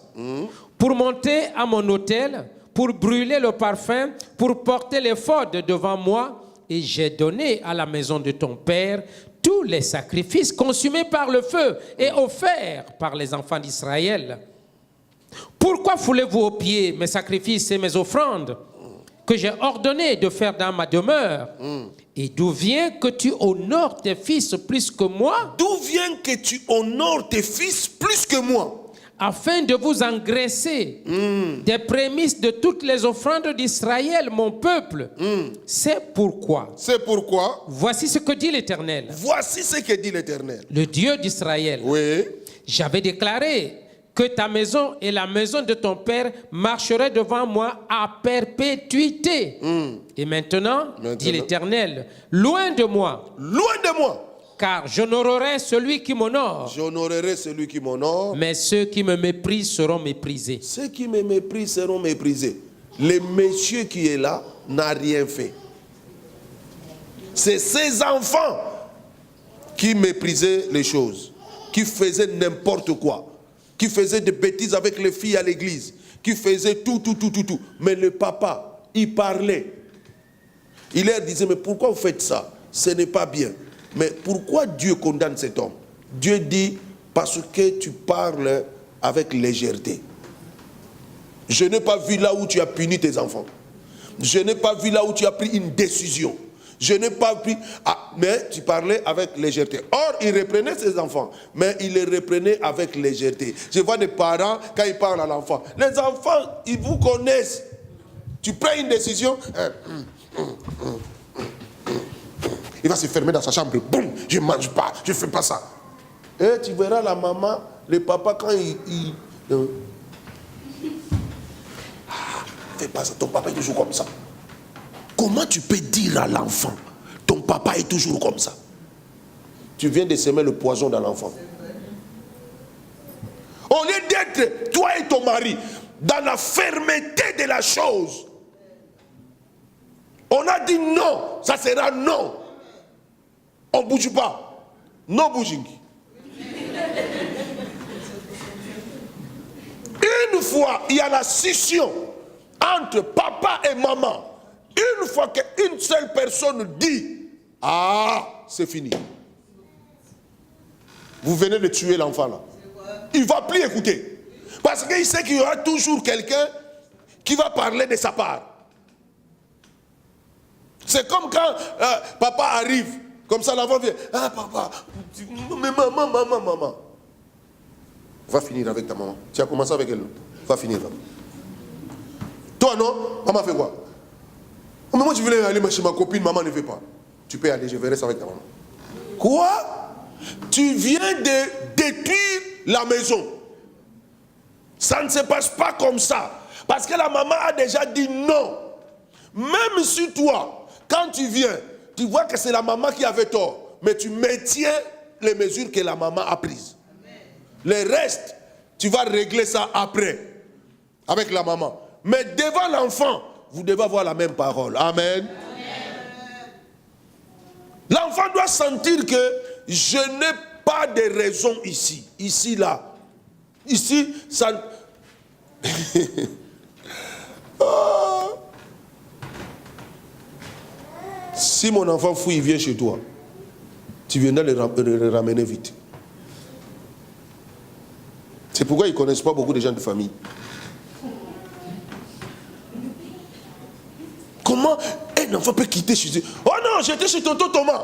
Speaker 3: pour monter à mon autel, pour brûler le parfum, pour porter l'éphod devant moi. Et j'ai donné à la maison de ton père tous les sacrifices consumés par le feu et offerts par les enfants d'Israël. Pourquoi foulez-vous aux pieds mes sacrifices et mes offrandes que j'ai ordonné de faire dans ma demeure? Et d'où vient que tu honores tes fils plus que moi?
Speaker 1: D'où vient que tu honores tes fils plus que moi?
Speaker 3: Afin de vous engraisser des prémices de toutes les offrandes d'Israël, mon peuple. C'est pourquoi. Voici ce que dit l'Éternel.
Speaker 1: Voici ce que dit l'Éternel.
Speaker 3: Le Dieu d'Israël.
Speaker 1: Oui.
Speaker 3: J'avais déclaré que ta maison et la maison de ton père marcheraient devant moi à perpétuité. Et maintenant, dit l'Éternel, loin de moi. Car j'honorerai celui qui m'honore. Mais ceux qui me méprisent seront méprisés.
Speaker 1: Ceux qui me méprisent seront méprisés. Le monsieur qui est là n'a rien fait. C'est ses enfants qui méprisaient les choses, qui faisaient n'importe quoi, qui faisaient des bêtises avec les filles à l'église, qui faisaient tout. Mais le papa, il parlait. Il leur disait, mais pourquoi vous faites ça? Ce n'est pas bien. Mais pourquoi Dieu condamne cet homme? Dieu dit, parce que tu parles avec légèreté. Je n'ai pas vu là où tu as puni tes enfants. Je n'ai pas vu là où tu as pris une décision. Je n'ai pas pris... mais tu parlais avec légèreté. Or, il reprenait ses enfants, mais il les reprenait avec légèreté. Je vois des parents, quand ils parlent à l'enfant, les enfants, ils vous connaissent. Tu prends une décision... Il va se fermer dans sa chambre, boum, je ne mange pas, je ne fais pas ça. Et tu verras la maman, le papa, quand fais pas ça, ton papa est toujours comme ça. Comment tu peux dire à l'enfant, ton papa est toujours comme ça? Tu viens de semer le poison dans l'enfant. Au lieu d'être, toi et ton mari, dans la fermeté de la chose, on a dit non, ça sera non. On ne bouge pas. No bouging. Une fois, il y a la scission entre papa et maman. Une fois qu'une seule personne dit, ah, c'est fini. Vous venez de tuer l'enfant là. Il ne va plus écouter. Parce qu'il sait qu'il y aura toujours quelqu'un qui va parler de sa part. C'est comme quand papa arrive. Comme ça, l'enfant vient. Ah, papa, mais maman. Va finir avec ta maman. Tu as commencé avec elle. Va finir là. Toi, non? Maman fait quoi? Mais moi, je voulais aller chez ma copine. Maman ne fait pas. Tu peux aller, je verrai ça avec ta maman. Quoi? Tu viens de détruire la maison. Ça ne se passe pas comme ça. Parce que la maman a déjà dit non. Même si toi, quand tu viens, tu vois que c'est la maman qui avait tort, mais tu maintiens les mesures que la maman a prises. Le reste, tu vas régler ça après, avec la maman. Mais devant l'enfant, vous devez avoir la même parole. Amen. L'enfant doit sentir que je n'ai pas de raison ici. Ici, là. Ici, ça... Oh. Si mon enfant fouille, il vient chez toi, tu viendras le ramener vite. C'est pourquoi ils ne connaissent pas beaucoup de gens de famille. Comment un enfant peut quitter chez eux? Oh non, j'étais chez tonton Thomas.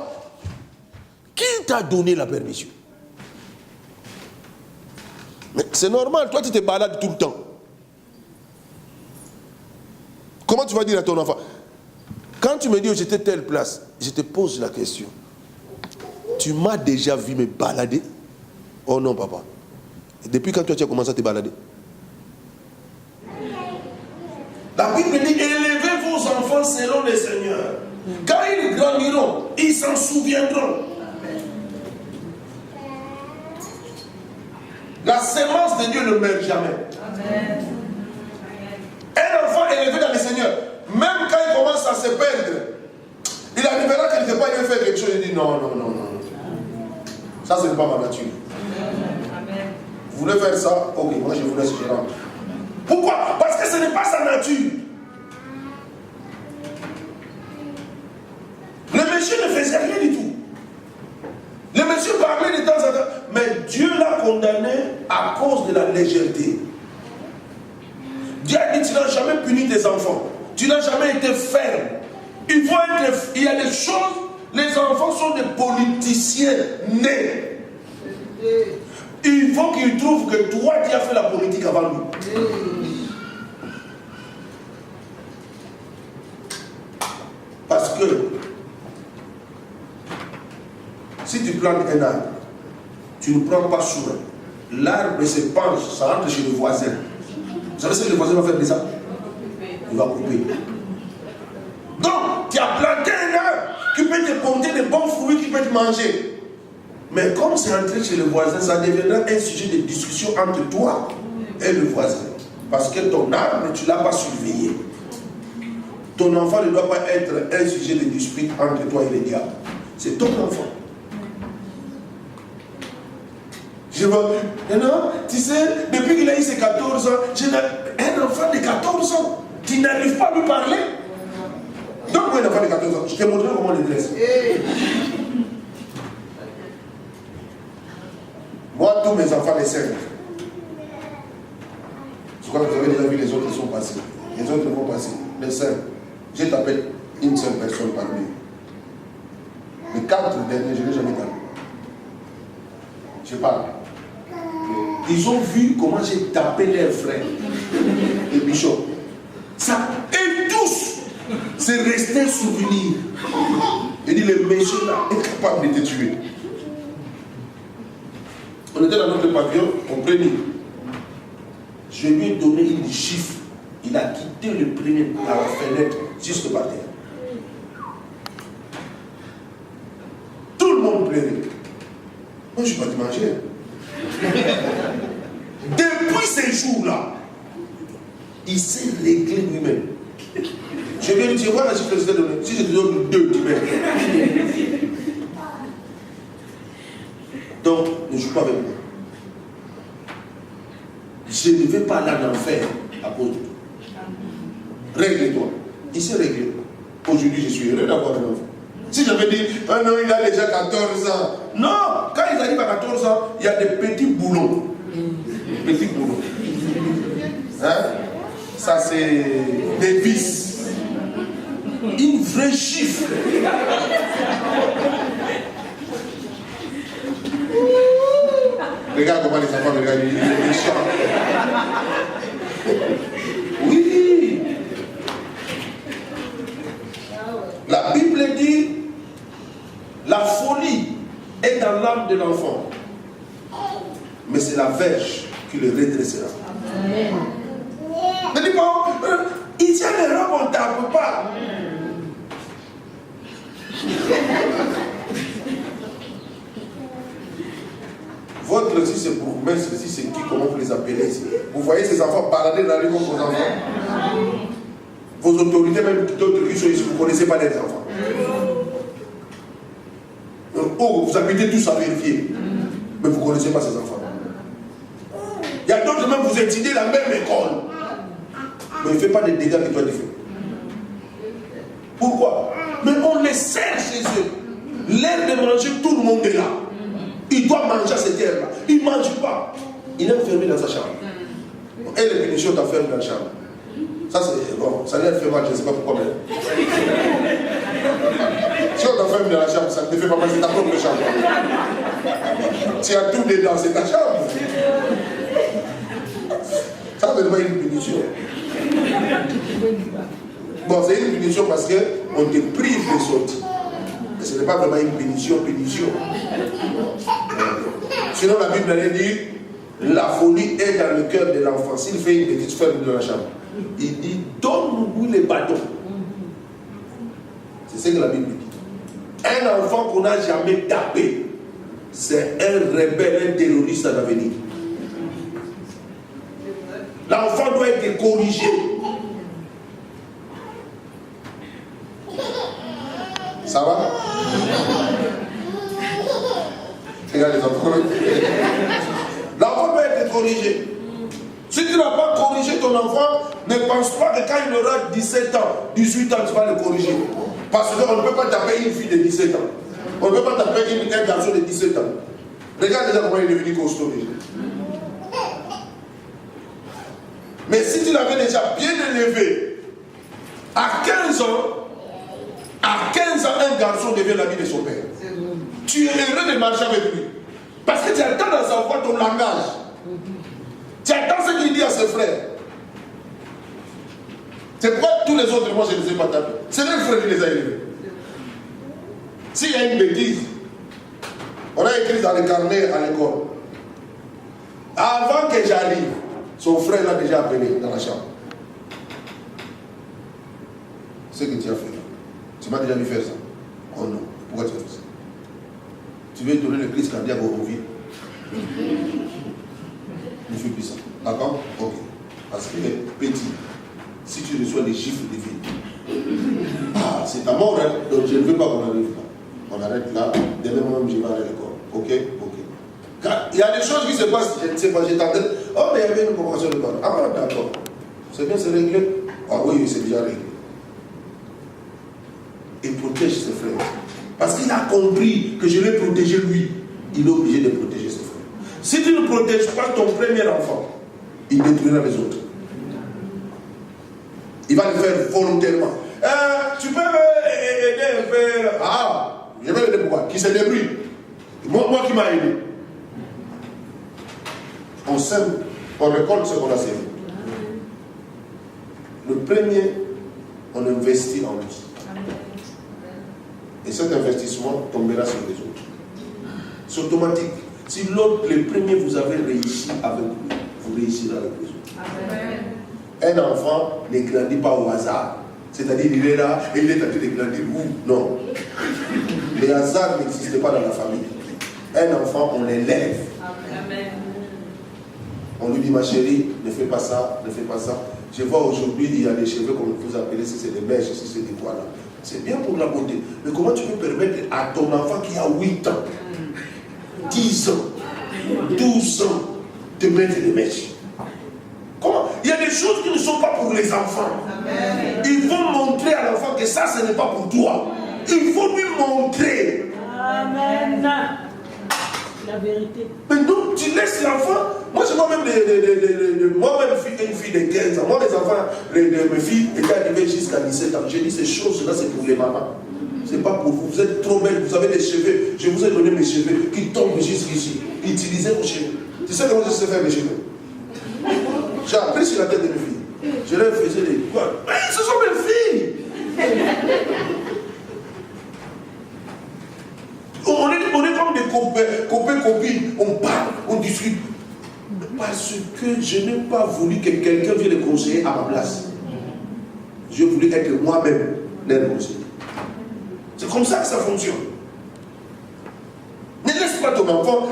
Speaker 1: Qui t'a donné la permission? Mais c'est normal, toi tu te balades tout le temps. Comment tu vas dire à ton enfant? Quand tu me dis que j'étais telle place, je te pose la question. Tu m'as déjà vu me balader? Oh non, papa. Et depuis quand toi tu as commencé à te balader? La Bible dit, élevez vos enfants selon le Seigneur. Quand ils grandiront, ils s'en souviendront. La sémence de Dieu ne meurt jamais. Amen. Un enfant élevé dans le Seigneur, même quand il commence à se perdre, il arrivera quelque part, il va faire quelque chose, il dit non. Ça, ce n'est pas ma nature. Amen. Vous voulez faire ça? Ok, moi je vous laisse, je rentre. Pourquoi? Parce que ce n'est pas sa nature. Le monsieur ne faisait rien du tout. Le monsieur parlait de temps en temps, mais Dieu l'a condamné à cause de la légèreté. Dieu a dit, tu n'as jamais puni tes enfants. Tu n'as jamais été ferme. Il y a des choses, les enfants sont des politiciens nés. Il faut qu'ils trouvent que toi, tu as fait la politique avant lui. Parce que si tu plantes un arbre, tu ne prends pas soin. L'arbre se penche, ça rentre chez le voisin. Vous savez ce que le voisin va faire de ça? Il va couper. Donc, tu as planté un arbre qui peut te porter de bons fruits, qui peut te manger. Mais comme c'est entré chez le voisin, ça deviendra un sujet de discussion entre toi et le voisin. Parce que ton arbre, tu ne l'as pas surveillé. Ton enfant ne doit pas être un sujet de dispute entre toi et le diable. C'est ton enfant. Je vois, non, tu sais, depuis qu'il a eu ses 14 ans, un enfant de 14 ans, tu n'arrives pas à lui parler. Donc, moi, un enfant de 14 ans, je te montrerai comment on le dresse. Moi, tous mes enfants, les 5. Je crois que vous avez déjà vu les autres qui sont passés. Les autres vont passer. Les 5. J'ai tapé une seule personne parmi eux. Les 4 derniers, je n'ai jamais tapé. Je parle. Ils ont vu comment j'ai tapé leurs frères. Les bishops. Ça, et tous, c'est resté un souvenir. Il dit, le monsieur là est capable de te tuer. On était dans notre pavillon, on prenait. Je lui ai donné une chiffre. Il a quitté le premier par la fenêtre jusque par terre. Tout le monde pleurait. Moi, je ne suis pas de manger. Depuis ces jours-là, il s'est réglé lui-même. Je lui ai dit, voilà, si je te donne 2, tu mets. Donc, ne joue pas avec moi. Je ne vais pas aller en enfer à cause de toi. Règle-toi. Il s'est réglé. Aujourd'hui, je suis heureux d'avoir un enfant. Si j'avais dit, oh non, il a déjà 14 ans. Non, quand ils arrivent à 14 ans, il y a des petits boulons. Petits boulons. Hein? Ça, c'est des vis. Une vraie chiffre. Regarde comment les enfants me regardent. Ils chantent. Oui. La Bible dit la folie est dans l'âme de l'enfant. Mais c'est la verge qui le redressera. Mais dis bon, ici à l'Europe, on ne tape pas. Votre si c'est pour vous, ceci c'est qui, comment vous les appelez ici. Vous voyez ces enfants balader dans la rue comme vos enfants. Vos autorités, même d'autres qui sont ici, vous ne connaissez pas les enfants. Oh, vous habitez tous à vérifier. Mais vous ne connaissez pas ces enfants. Il y a d'autres même, vous étudiez la même école. Mais il ne fait pas des dégâts que toi tu fais. Pourquoi? Mais on les sert chez eux. L'air de manger, tout le monde est là. Il doit manger à cette heure-là. Il ne mange pas. Il est enfermé dans sa chambre. Et les punitions t'enferment dans la chambre. Ça, c'est bon. Ça lui fait mal, je ne sais pas pourquoi. Mais... si on t'enferme dans la chambre, ça ne te fait pas mal, c'est ta propre chambre. Tu as tout dedans, c'est ta chambre. Ça, c'est pas une punition. Bon, c'est une punition parce qu'on te prive de sortir. Mais ce n'est pas vraiment une punition. Sinon, la Bible allait dire la folie est dans le cœur de l'enfant. S'il fait une petite ferme dans la chambre, il dit donne-nous les bâtons. C'est ce que la Bible dit. Un enfant qu'on n'a jamais tapé, c'est un rebelle, un terroriste à l'avenir. L'enfant doit être corrigé. Ça va? Regarde les enfants. L'enfant doit être corrigé. Si tu n'as pas corrigé ton enfant, ne pense pas que quand il aura 17 ans, 18 ans, tu vas le corriger. Parce qu'on ne peut pas taper une fille de 17 ans. On ne peut pas taper un garçon de 17 ans. Regarde déjà comment il est devenu costaud. Mais si tu l'avais déjà bien élevé, à 15 ans, un garçon devient l'ami de son père. Tu es heureux de marcher avec lui. Parce que tu attends dans sa voix ton langage. Tu attends ce qu'il dit à ses frères. C'est pourquoi tous les autres, moi je ne les ai pas tapés. C'est le frère qui les a élevés. S'il y a une bêtise, on a écrit dans le carnet à l'école. Avant que j'arrive, son frère l'a déjà appelé dans la chambre. Ce que tu as fait. Tu m'as déjà vu faire ça. Oh non. Pourquoi tu as fait ça? Tu veux donner le crise cardiaque au vide. Ne fais plus ça. D'accord? Ok. Parce que petit, si tu reçois des chiffres de vie, c'est ta mort, hein? Donc je ne veux pas qu'on arrive là. On arrête là. Demain même, je vais aller à l'école. Ok? Ok. Il y a des choses qui se passent, je ne sais pas, j'ai tenté. Oh, mais il y avait une convention de parole. Ah, d'accord. C'est bien, c'est réglé. Ah oui, c'est déjà réglé. Il protège ses frères. Parce qu'il a compris que je l'ai protégé lui. Il est obligé de protéger ses frères. Si tu ne protèges pas ton premier enfant, il détruira les autres. Il va le faire volontairement. Tu peux aider un peu. Ah, je vais l'aider pourquoi? Qui se débrouille. Moi qui m'a aidé. On sème, on récolte ce qu'on a sémé. Le premier, on investit en lui. Et cet investissement tombera sur les autres. C'est automatique. Si l'autre, le premier, vous avez réussi avec lui, vous réussirez avec les autres. Un enfant ne grandit pas au hasard. C'est-à-dire, il est là et il est en train de grandir. Où? Non. Le hasard n'existe pas dans la famille. Un enfant, on l'élève. On lui dit, ma chérie, ne fais pas ça, ne fais pas ça. Je vois aujourd'hui, il y a des cheveux, comme vous appelez, si c'est des mèches, si c'est des poils. C'est bien pour la beauté. Mais comment tu peux permettre à ton enfant qui a 8 ans, 10 ans, 12 ans, de mettre des mèches? Comment? Il y a des choses qui ne sont pas pour les enfants. Amen. Il faut montrer à l'enfant que ça, ce n'est pas pour toi. Il faut lui montrer. Amen. La vérité. Mais donc, tu laisses l'enfant. Moi, je vois même une fille de 15 ans. Moi, mes enfants, mes filles étaient arrivées jusqu'à 17 ans. J'ai dit, ces choses-là, c'est pour les mamans. C'est pas pour vous. Vous êtes trop belles. Vous avez des cheveux. Je vous ai donné mes cheveux qui tombent jusqu'ici. Utilisez vos cheveux. Tu sais comment je sais faire mes cheveux? J'ai appris sur la tête de mes filles. Je leur faisais des quoi? Mais ce sont mes filles. On est comme des copains, copines, on parle, on discute. Parce que je n'ai pas voulu que quelqu'un vienne les conseiller à ma place. J'ai voulu être moi-même leur conseiller. C'est comme ça que ça fonctionne. Ne laisse pas ton enfant.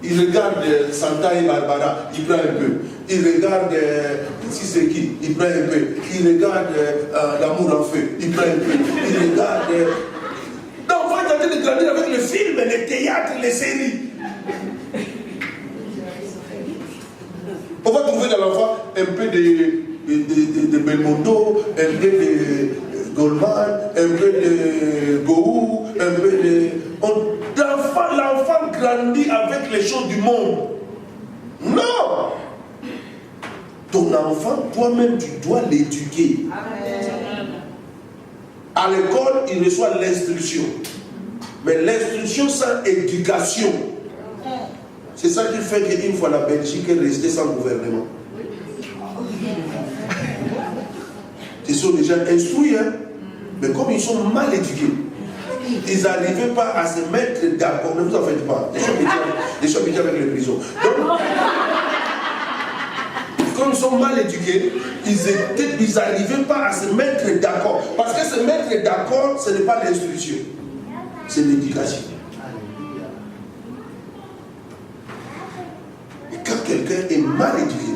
Speaker 1: Il regarde Santa et Barbara, il prend un peu. Il regarde si c'est qui, il prend un peu. Il regarde L'amour en feu, il prend un peu. Il regarde. L'enfant est en train de grandir avec les films, les théâtres, les séries. On va trouver dans l'enfant un peu de Belmondo, un peu de Goldman, un peu de Gou, un peu de. L'enfant grandit avec les choses du monde. Non! Ton enfant, toi-même, tu dois l'éduquer. À l'école, il reçoit l'instruction. Mais l'instruction sans éducation, c'est ça qui fait qu'une fois la Belgique est restée sans gouvernement. Ils sont déjà instruits, hein? Mais comme ils sont mal éduqués, ils n'arrivaient pas à se mettre d'accord. Ne vous en faites pas. Des choses avec les prisons. Donc, comme ils sont mal éduqués, ils n'arrivaient pas à se mettre d'accord. Parce que se mettre d'accord, ce n'est pas l'instruction, c'est l'éducation. Et quand quelqu'un est mal éduqué,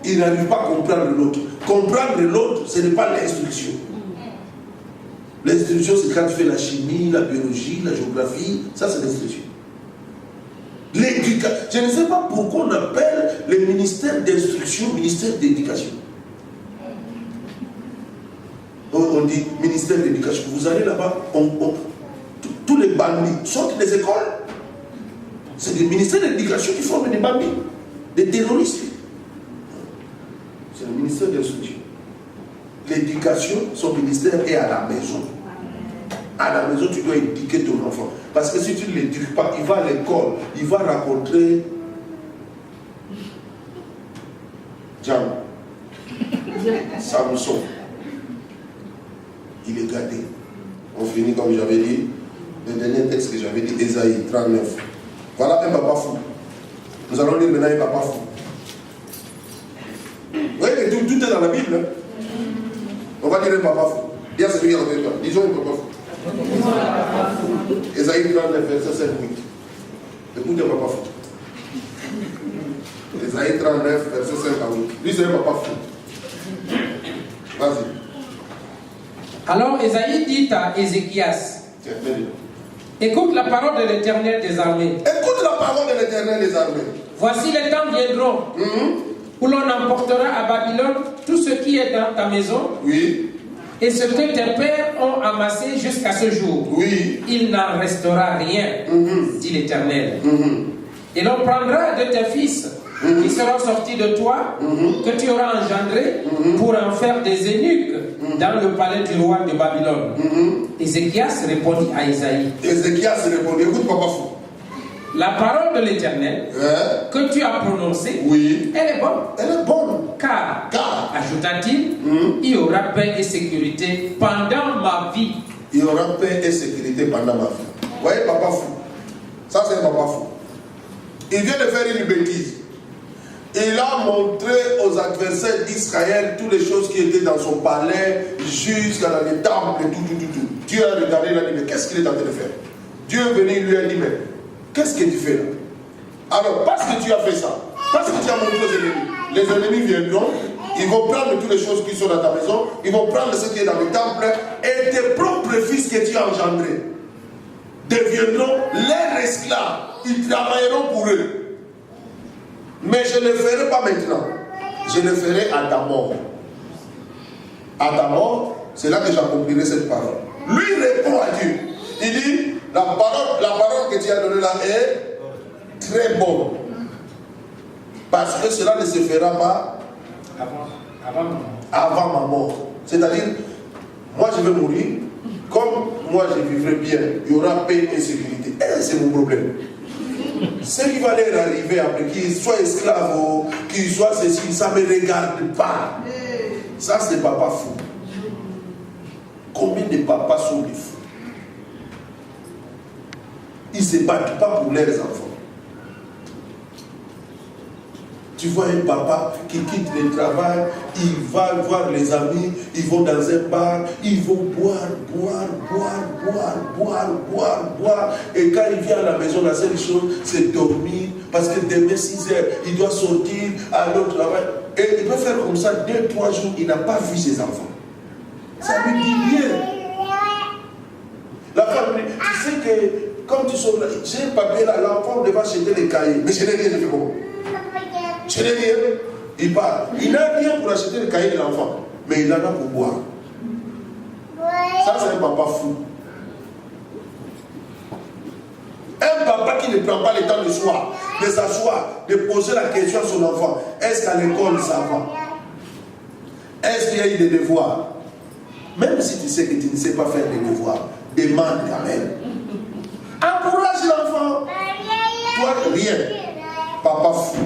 Speaker 1: il n'arrive pas à comprendre l'autre. Comprendre l'autre, ce n'est pas l'instruction. L'instruction, c'est quand tu fais la chimie, la biologie, la géographie. Ça, c'est l'instruction. L'éducation. Je ne sais pas pourquoi on appelle le ministère d'instruction ministère d'éducation. On dit ministère d'éducation. Vous allez là-bas, tous les bandits sortent des écoles. C'est le ministère de l'éducation qui forme des bandits, des terroristes. C'est le ministère d'instruction. L'éducation, son ministère est à la maison. À la maison, tu dois éduquer ton enfant. Parce que si tu ne l'éduques pas, il va à l'école, il va rencontrer Jean, Samson. Il est gâté. On finit comme j'avais dit, le dernier texte que j'avais dit, Ésaïe 39. Voilà un papa fou. Nous allons lire maintenant un papa fou. Vous voyez que tout est dans la Bible. Hein? On va dire un papa fou. Dis à celui qui est en train de dire, disons un papa fou. Ésaïe 39, verset 5, 8. Écoute un papa fou. Ésaïe 39, verset 5 à 8. Lui, c'est un papa fou. Vas-y.
Speaker 3: Alors Ésaïe dit à Ézéchias, écoute la parole de l'Éternel des armées.
Speaker 1: Écoute la parole de l'Éternel des armées.
Speaker 3: Voici les temps viendront où l'on emportera à Babylone tout ce qui est dans ta maison.
Speaker 1: Oui.
Speaker 3: Et ce que tes pères ont amassé jusqu'à ce jour.
Speaker 1: Oui.
Speaker 3: Il n'en restera rien, dit l'Éternel. Et l'on prendra de tes fils qui seront sortis de toi, que tu auras engendrés, pour en faire des eunuques dans le palais du roi de Babylone. Ézéchias répondit à Isaïe.
Speaker 1: Ézéchias répondit, écoute papa fou.
Speaker 3: La parole de l'Éternel que tu as prononcée, elle est bonne.
Speaker 1: Elle est bonne.
Speaker 3: Car ajouta-t-il, il y aura paix et sécurité pendant ma vie.
Speaker 1: Il y aura paix et sécurité pendant ma vie. Vous voyez, papa fou. Ça, c'est un papa fou. Il vient de faire une bêtise. Il a montré aux adversaires d'Israël toutes les choses qui étaient dans son palais, jusqu'à dans les temples et tout. Dieu a regardé, il a dit, mais qu'est-ce qu'il est en train de faire? Dieu est venu, il lui a dit, mais qu'est-ce que tu fais là? Alors, parce que tu as fait ça, parce que tu as montré aux ennemis, les ennemis viendront, ils vont prendre toutes les choses qui sont dans ta maison, ils vont prendre ce qui est dans le temple, et tes propres fils que tu as engendrés deviendront leurs esclaves. Ils travailleront pour eux. Mais je ne le ferai pas maintenant. Je le ferai à ta mort. À ta mort, c'est là que j'accomplirai cette parole. Lui répond à Dieu. Il dit, la parole que tu as donnée là est très bonne. Parce que cela ne se fera pas avant ma mort. C'est-à-dire, moi je vais mourir, comme moi je vivrai bien, il y aura paix et sécurité. Et c'est mon problème. Ce qui va leur arriver après, qu'ils soient esclaves, qu'ils soient ceci, ça ne me regarde pas. Ça c'est papa fou. Combien de papas sont des fous? se battent pas pour leurs enfants. Tu vois un papa qui quitte le travail, il va voir les amis, ils vont dans un bar, ils vont boire. Et quand il vient à la maison, la seule chose, c'est dormir. Parce que demain 6 heures, il doit sortir à l'autre travail. Et il peut faire comme ça 2-3 jours, il n'a pas vu ses enfants. Ça lui dit rien. La femme, tu sais que, comme tu sors là, j'ai un papier là, l'enfant devait acheter les cahiers. Mais je n'ai rien, je fais comment? Je n'ai rien. Il part. Il n'a rien pour acheter le cahier de l'enfant. Mais il en a pour boire. Ça, c'est un papa fou. Un papa qui ne prend pas le temps de soir, de s'asseoir, de poser la question à son enfant. Est-ce qu'à l'école ça va? Est-ce qu'il y a eu des devoirs? Même si tu sais que tu ne sais pas faire des devoirs, demande quand même. Encourage l'enfant. Toi, rien. Papa fou.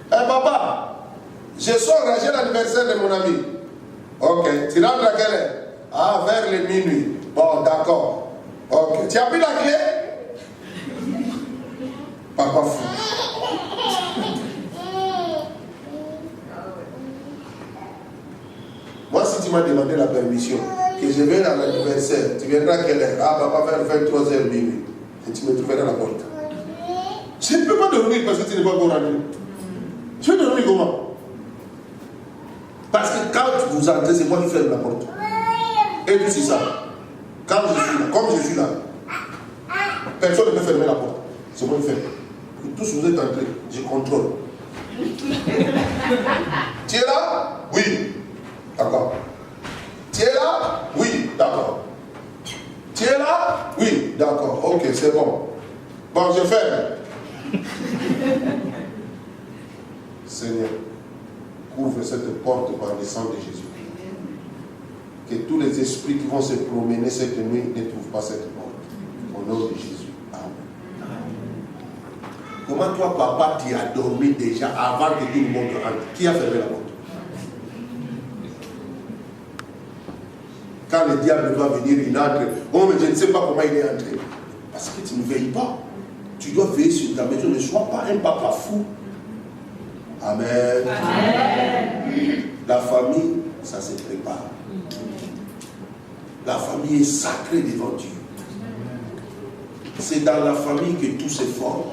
Speaker 1: Papa, je sors, j'ai l'anniversaire de mon ami. Ok, tu rentres à quelle heure? Ah, vers les minuit. Bon, d'accord. Ok, tu as pris la clé? Papa fou. Moi, si tu m'as demandé la permission, que je vais à l'anniversaire, tu viendras à quelle heure? Ah, papa, vers 23h minuit. Et tu me trouveras à la porte. Je ne peux pas dormir parce que tu n'es pas encore rendu. Je vais dormir comment? Parce que quand vous entrez, c'est moi qui ferme la porte. Et puis c'est ça. Quand je suis là, comme je suis là, personne ne peut fermer la porte. C'est moi qui ferme. Tous vous êtes entrés, je contrôle. Tu es là? Oui. D'accord. Tu es là? Oui. D'accord. Tu es là? Oui. D'accord. Ok, c'est bon. Bon, je ferme. Seigneur, couvre cette porte par le sang de Jésus. Que tous les esprits qui vont se promener cette nuit ne trouvent pas cette porte. Au nom de Jésus. Amen. Comment toi, papa, tu as dormi déjà avant que tout le monde entre? Qui a fermé la porte? Quand le diable doit venir, il entre. Oh, mais je ne sais pas comment il est entré. Parce que tu ne veilles pas. Tu dois veiller sur ta maison. Ne sois pas un papa fou. Amen. Amen. La famille, ça se prépare. La famille est sacrée devant Dieu. C'est dans la famille que tout se forme.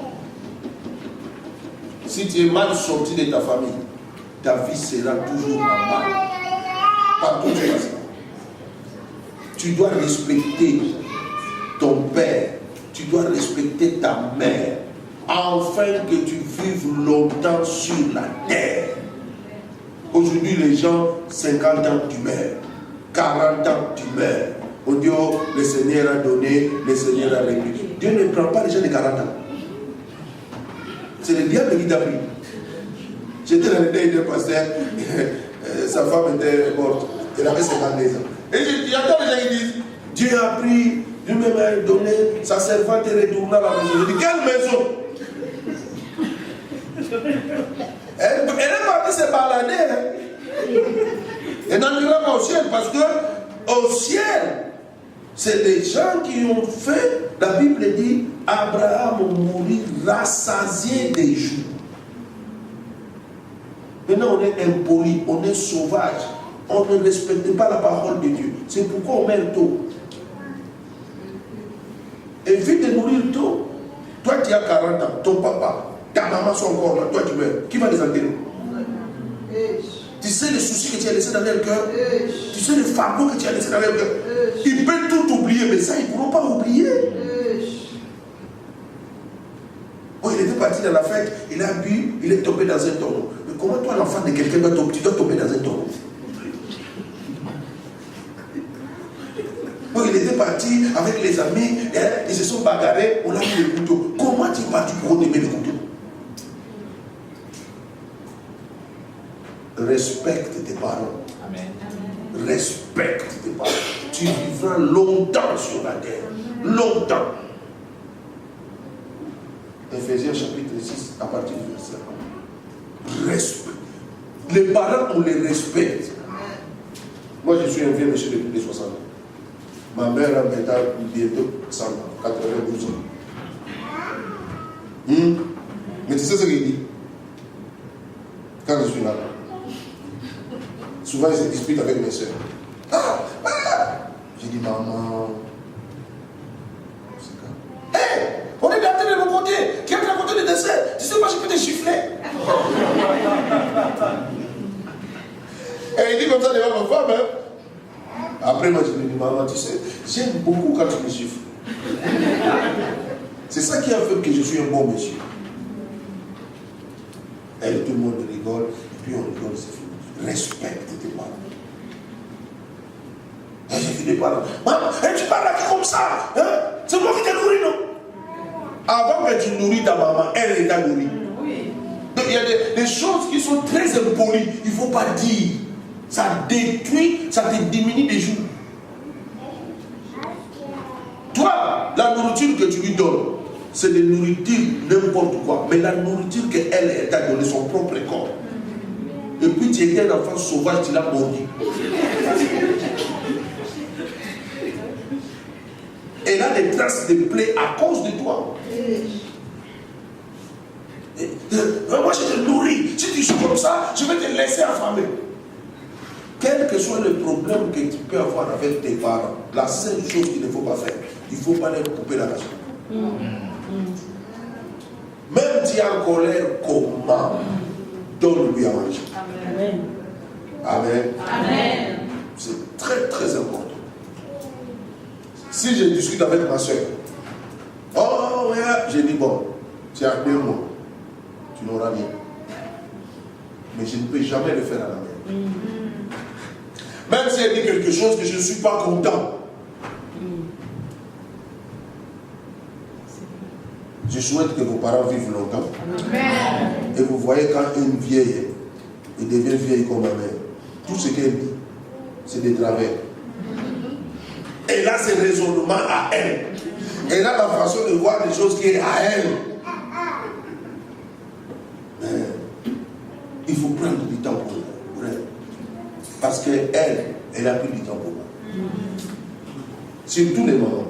Speaker 1: Si tu es mal sorti de ta famille, ta vie sera toujours en mal. Partout où tu passes. Tu dois respecter ton père. Tu dois respecter ta mère. Afin que tu vives longtemps sur la terre. Aujourd'hui, les gens, 50 ans, tu meurs. 40 ans, tu meurs. On dit, oh, le Seigneur a donné, le Seigneur a réglé. Dieu ne prend pas les gens de 40 ans. C'est le diable qui t'a pris. J'étais dans le deuil d'un pasteur, sa femme était morte. Elle avait 52 ans. Et j'entends les gens qui disent, Dieu a pris, lui-même a donné, sa servante est retournée à la maison. Je dis, quelle maison? Elle est partie se balader. Elle n'entrera pas au ciel parce que au ciel, c'est des gens qui ont fait, la Bible dit, Abraham mourit rassasié des jours. Maintenant on est impoli, on est sauvage, on ne respecte pas la parole de Dieu. C'est pourquoi on meurt tôt. Évite de mourir tôt. Toi qui as 40 ans, ton papa, ta maman sont encore là, toi tu meurs. Qui va les enterrer? Tu sais les soucis que tu as laissés dans leur cœur. Tu sais les fardeaux que tu as laissés dans leur cœur. Ils peuvent tout oublier, mais ça, ils ne pourront pas oublier. Oh, il était parti dans la fête, il a bu, il est tombé dans un tonneau. Mais comment toi, l'enfant de quelqu'un, tu dois tomber dans un tonneau? Oh, il était parti avec les amis, ils se sont bagarrés, on a mis le couteau. Comment tu es parti pour aimer le couteau? Respecte tes parents. Amen. Respecte tes parents. Tu vivras longtemps sur la terre. Longtemps. Ephésiens chapitre 6, à partir du verset 1. Respect. Les parents, on les respecte. Moi, je suis un vieux monsieur de plus de 60 ans. Ma mère a maintenant bientôt 100 ans, 92 ans. Mais tu sais ce qu'il dit? Quand je suis là, souvent il se dispute avec mes soeurs. J'ai dit, maman, hey, on est dans de mon côté, qui est à côté du dessert. Tu sais, moi je peux te gifler. Et il dit comme ça devant ma femme. Après, moi je lui dis, maman, tu sais, j'aime beaucoup quand tu me gifles. C'est ça qui a fait que je suis un bon monsieur. Et tout le monde rigole, et puis on rigole, c'est fini. Respecte tes parents. Et j'ai vu des parents. Maman, tu parles à qui comme ça? Hein? C'est moi qui t'ai nourri, non? Avant que tu nourris ta maman, elle t'a nourri. Donc il y a des choses qui sont très impolies. Il ne faut pas dire. Ça détruit, ça te diminue des jours. Toi, la nourriture que tu lui donnes, c'est de nourriture n'importe quoi. Mais la nourriture qu'elle t'a donné, son propre corps. Et puis tu étais un enfant sauvage, tu l'as mordu. Elle a des traces de plaies à cause de toi. Moi je te nourris. Si tu joues comme ça, je vais te laisser affamer. Quel que soit le problème que tu peux avoir avec tes parents, la seule chose qu'il ne faut pas faire, il ne faut pas leur couper la raison. Même si tu es en colère, comment? Donne-lui à manger. Amen. Amen. Amen. C'est très très important. Si je discute avec ma soeur, oh ouais, j'ai dit bon, tu as 2 mois, tu n'auras rien. Mais je ne peux jamais le faire à la mère. Même si elle dit quelque chose que je ne suis pas content. Je souhaite que vos parents vivent longtemps. Amen. Et vous voyez quand une vieille devient vieille comme ma mère, tout ce qu'elle dit, c'est des travers. Elle a ses raisonnements à elle. Elle a la façon de voir les choses qui est à elle. Mais il faut prendre du temps pour elle. Parce qu'elle a pris du temps pour moi. Surtout les mamans.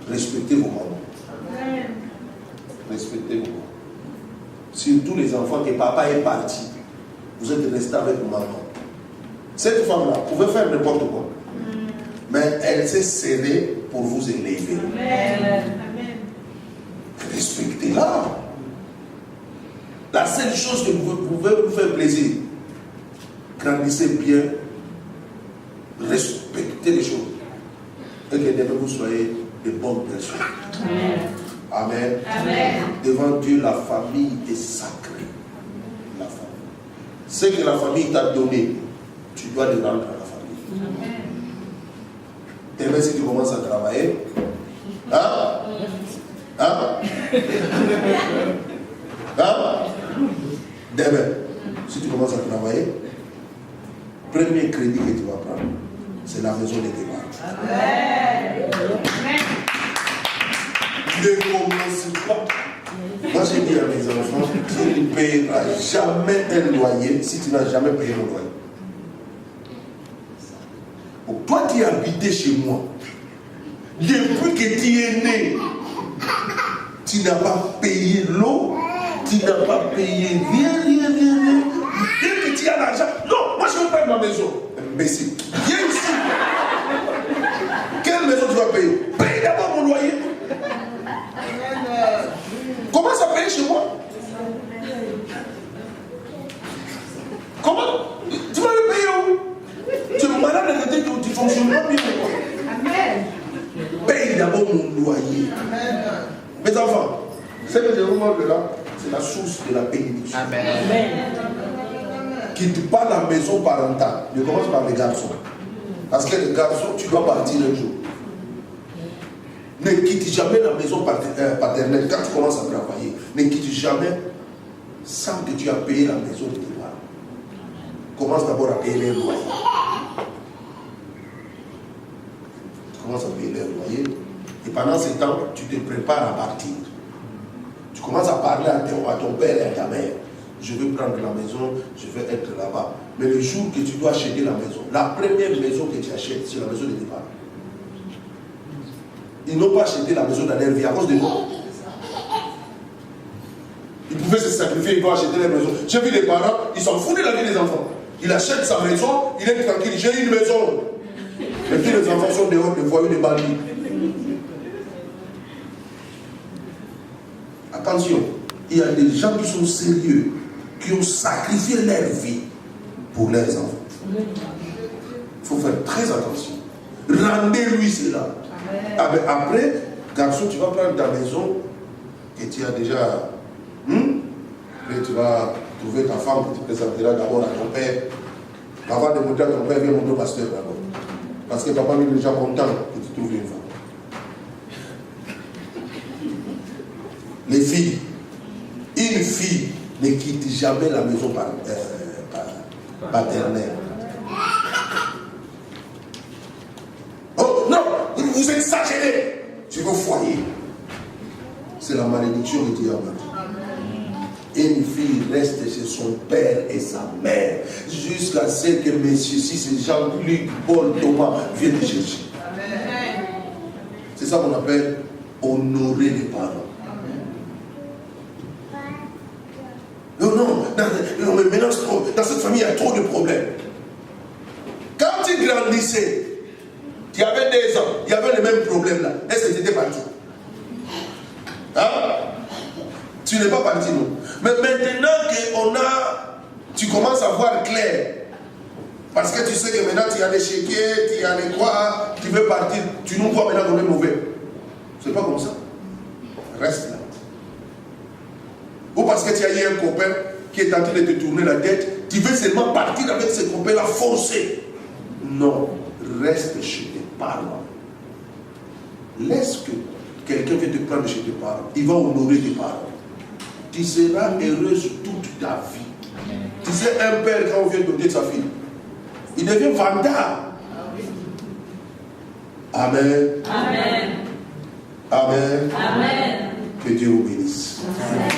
Speaker 1: Respectez vos mamans. Respectez vos mamans. Surtout les enfants que papa est parti. Vous êtes restés avec maman. Cette femme-là pouvait faire n'importe quoi. Mais elle s'est serrée pour vous élever. Amen. Respectez-la. La seule chose que vous pouvez vous faire plaisir, grandissez bien, respectez les choses. Et que demain vous soyez de bonnes personnes. Amen. Amen. Amen. Devant Dieu, la famille est sacrée. La famille. Ce que la famille t'a donné, tu dois le rendre à la famille. Amen. Demain, si tu commences à travailler, demain, si tu commences à travailler, premier crédit que tu vas prendre, c'est la maison de tes parents. Ne commence pas. Moi, j'ai dit à mes enfants, tu ne payeras jamais un loyer si tu n'as jamais payé mon loyer. Donc, toi qui habitais chez moi, depuis que tu es né, tu n'as pas payé l'eau, tu n'as pas payé rien. Dès que tu as l'argent, non, moi je veux pas ma maison. Mais c'est viens ici. Quelle maison tu vas payer? Paye d'abord mon loyer. Commence à payer chez moi. Comment? Tu vas le payer où? Tu es malade de tête, tu ne fonctionnes pas bien. Amen. Paye d'abord mon loyer. Amen. Mes enfants, ce que je vous montre là, c'est la source de la bénédiction. Amen. Quitte pas la maison parentale. Je commence par les garçons. Parce que les garçons, tu dois partir un jour. Ne quitte jamais la maison paternelle. Quand tu commences à travailler, ne quitte jamais sans que tu aies payé la maison de tes parents. Commence d'abord à payer les loyers. Tu commences à payer les loyers. Et pendant ce temps, tu te prépares à partir. Tu commences à parler à ton père et à ta mère. Je vais prendre la maison, je vais être là-bas. Mais le jour que tu dois acheter la maison, la première maison que tu achètes, c'est la maison de tes parents.
Speaker 4: ils n'ont pas acheté la maison dans leur vie à cause de nous. Ils pouvaient se sacrifier, ils vont acheter leur maison. J'ai vu des parents, ils s'en foutent de la vie des enfants. Il achète sa maison, il est tranquille, j'ai une maison. Et puis les enfants sont dehors, des voyous, des bandits. Attention, il y a des gens qui sont sérieux, qui ont sacrifié leur vie pour leurs enfants. Il faut faire très attention. Rendez-lui cela. Après, garçon, tu vas prendre ta maison que tu as déjà. Après, tu vas trouver ta femme que tu présenteras d'abord à ton père. Avant de montrer à ton père, viens montrer au pasteur d'abord. Parce que papa est déjà content que tu trouves une femme. Les filles, une fille ne quitte jamais la maison paternelle. Oh non, vous exagérez. Tu veux foyer. C'est la malédiction que Dieu a maintenant. Une fille reste chez son père et sa mère jusqu'à ce que messieurs, si c'est Jean-Luc, Paul, Thomas viennent te chercher. C'est ça qu'on appelle honorer les parents. Non, mais maintenant, dans cette famille, il y a trop de problèmes. Quand tu grandissais, tu avais 2 ans, il y avait le même problème là. Est-ce que tu étais parti? Hein? Tu n'es pas parti, non. Mais maintenant tu commences à voir clair. Parce que tu sais que maintenant tu as les chéquiers, tu as les quoi, tu veux partir, tu nous vois maintenant comme mauvais. C'est pas comme ça. Reste là. Ou parce que tu as eu un copain qui est en train de te tourner la tête, tu veux seulement partir avec ce copain-là, forcer. Non, reste chez tes parents. Laisse que quelqu'un vienne te prendre chez tes parents. Il va honorer tes parents. Tu seras heureuse toute ta vie. Tu sais, un père, quand on vient donner sa fille, il devient vendeur. Amen.
Speaker 2: Amen.
Speaker 4: Amen.
Speaker 2: Amen.
Speaker 4: Que Dieu vous bénisse. Amen.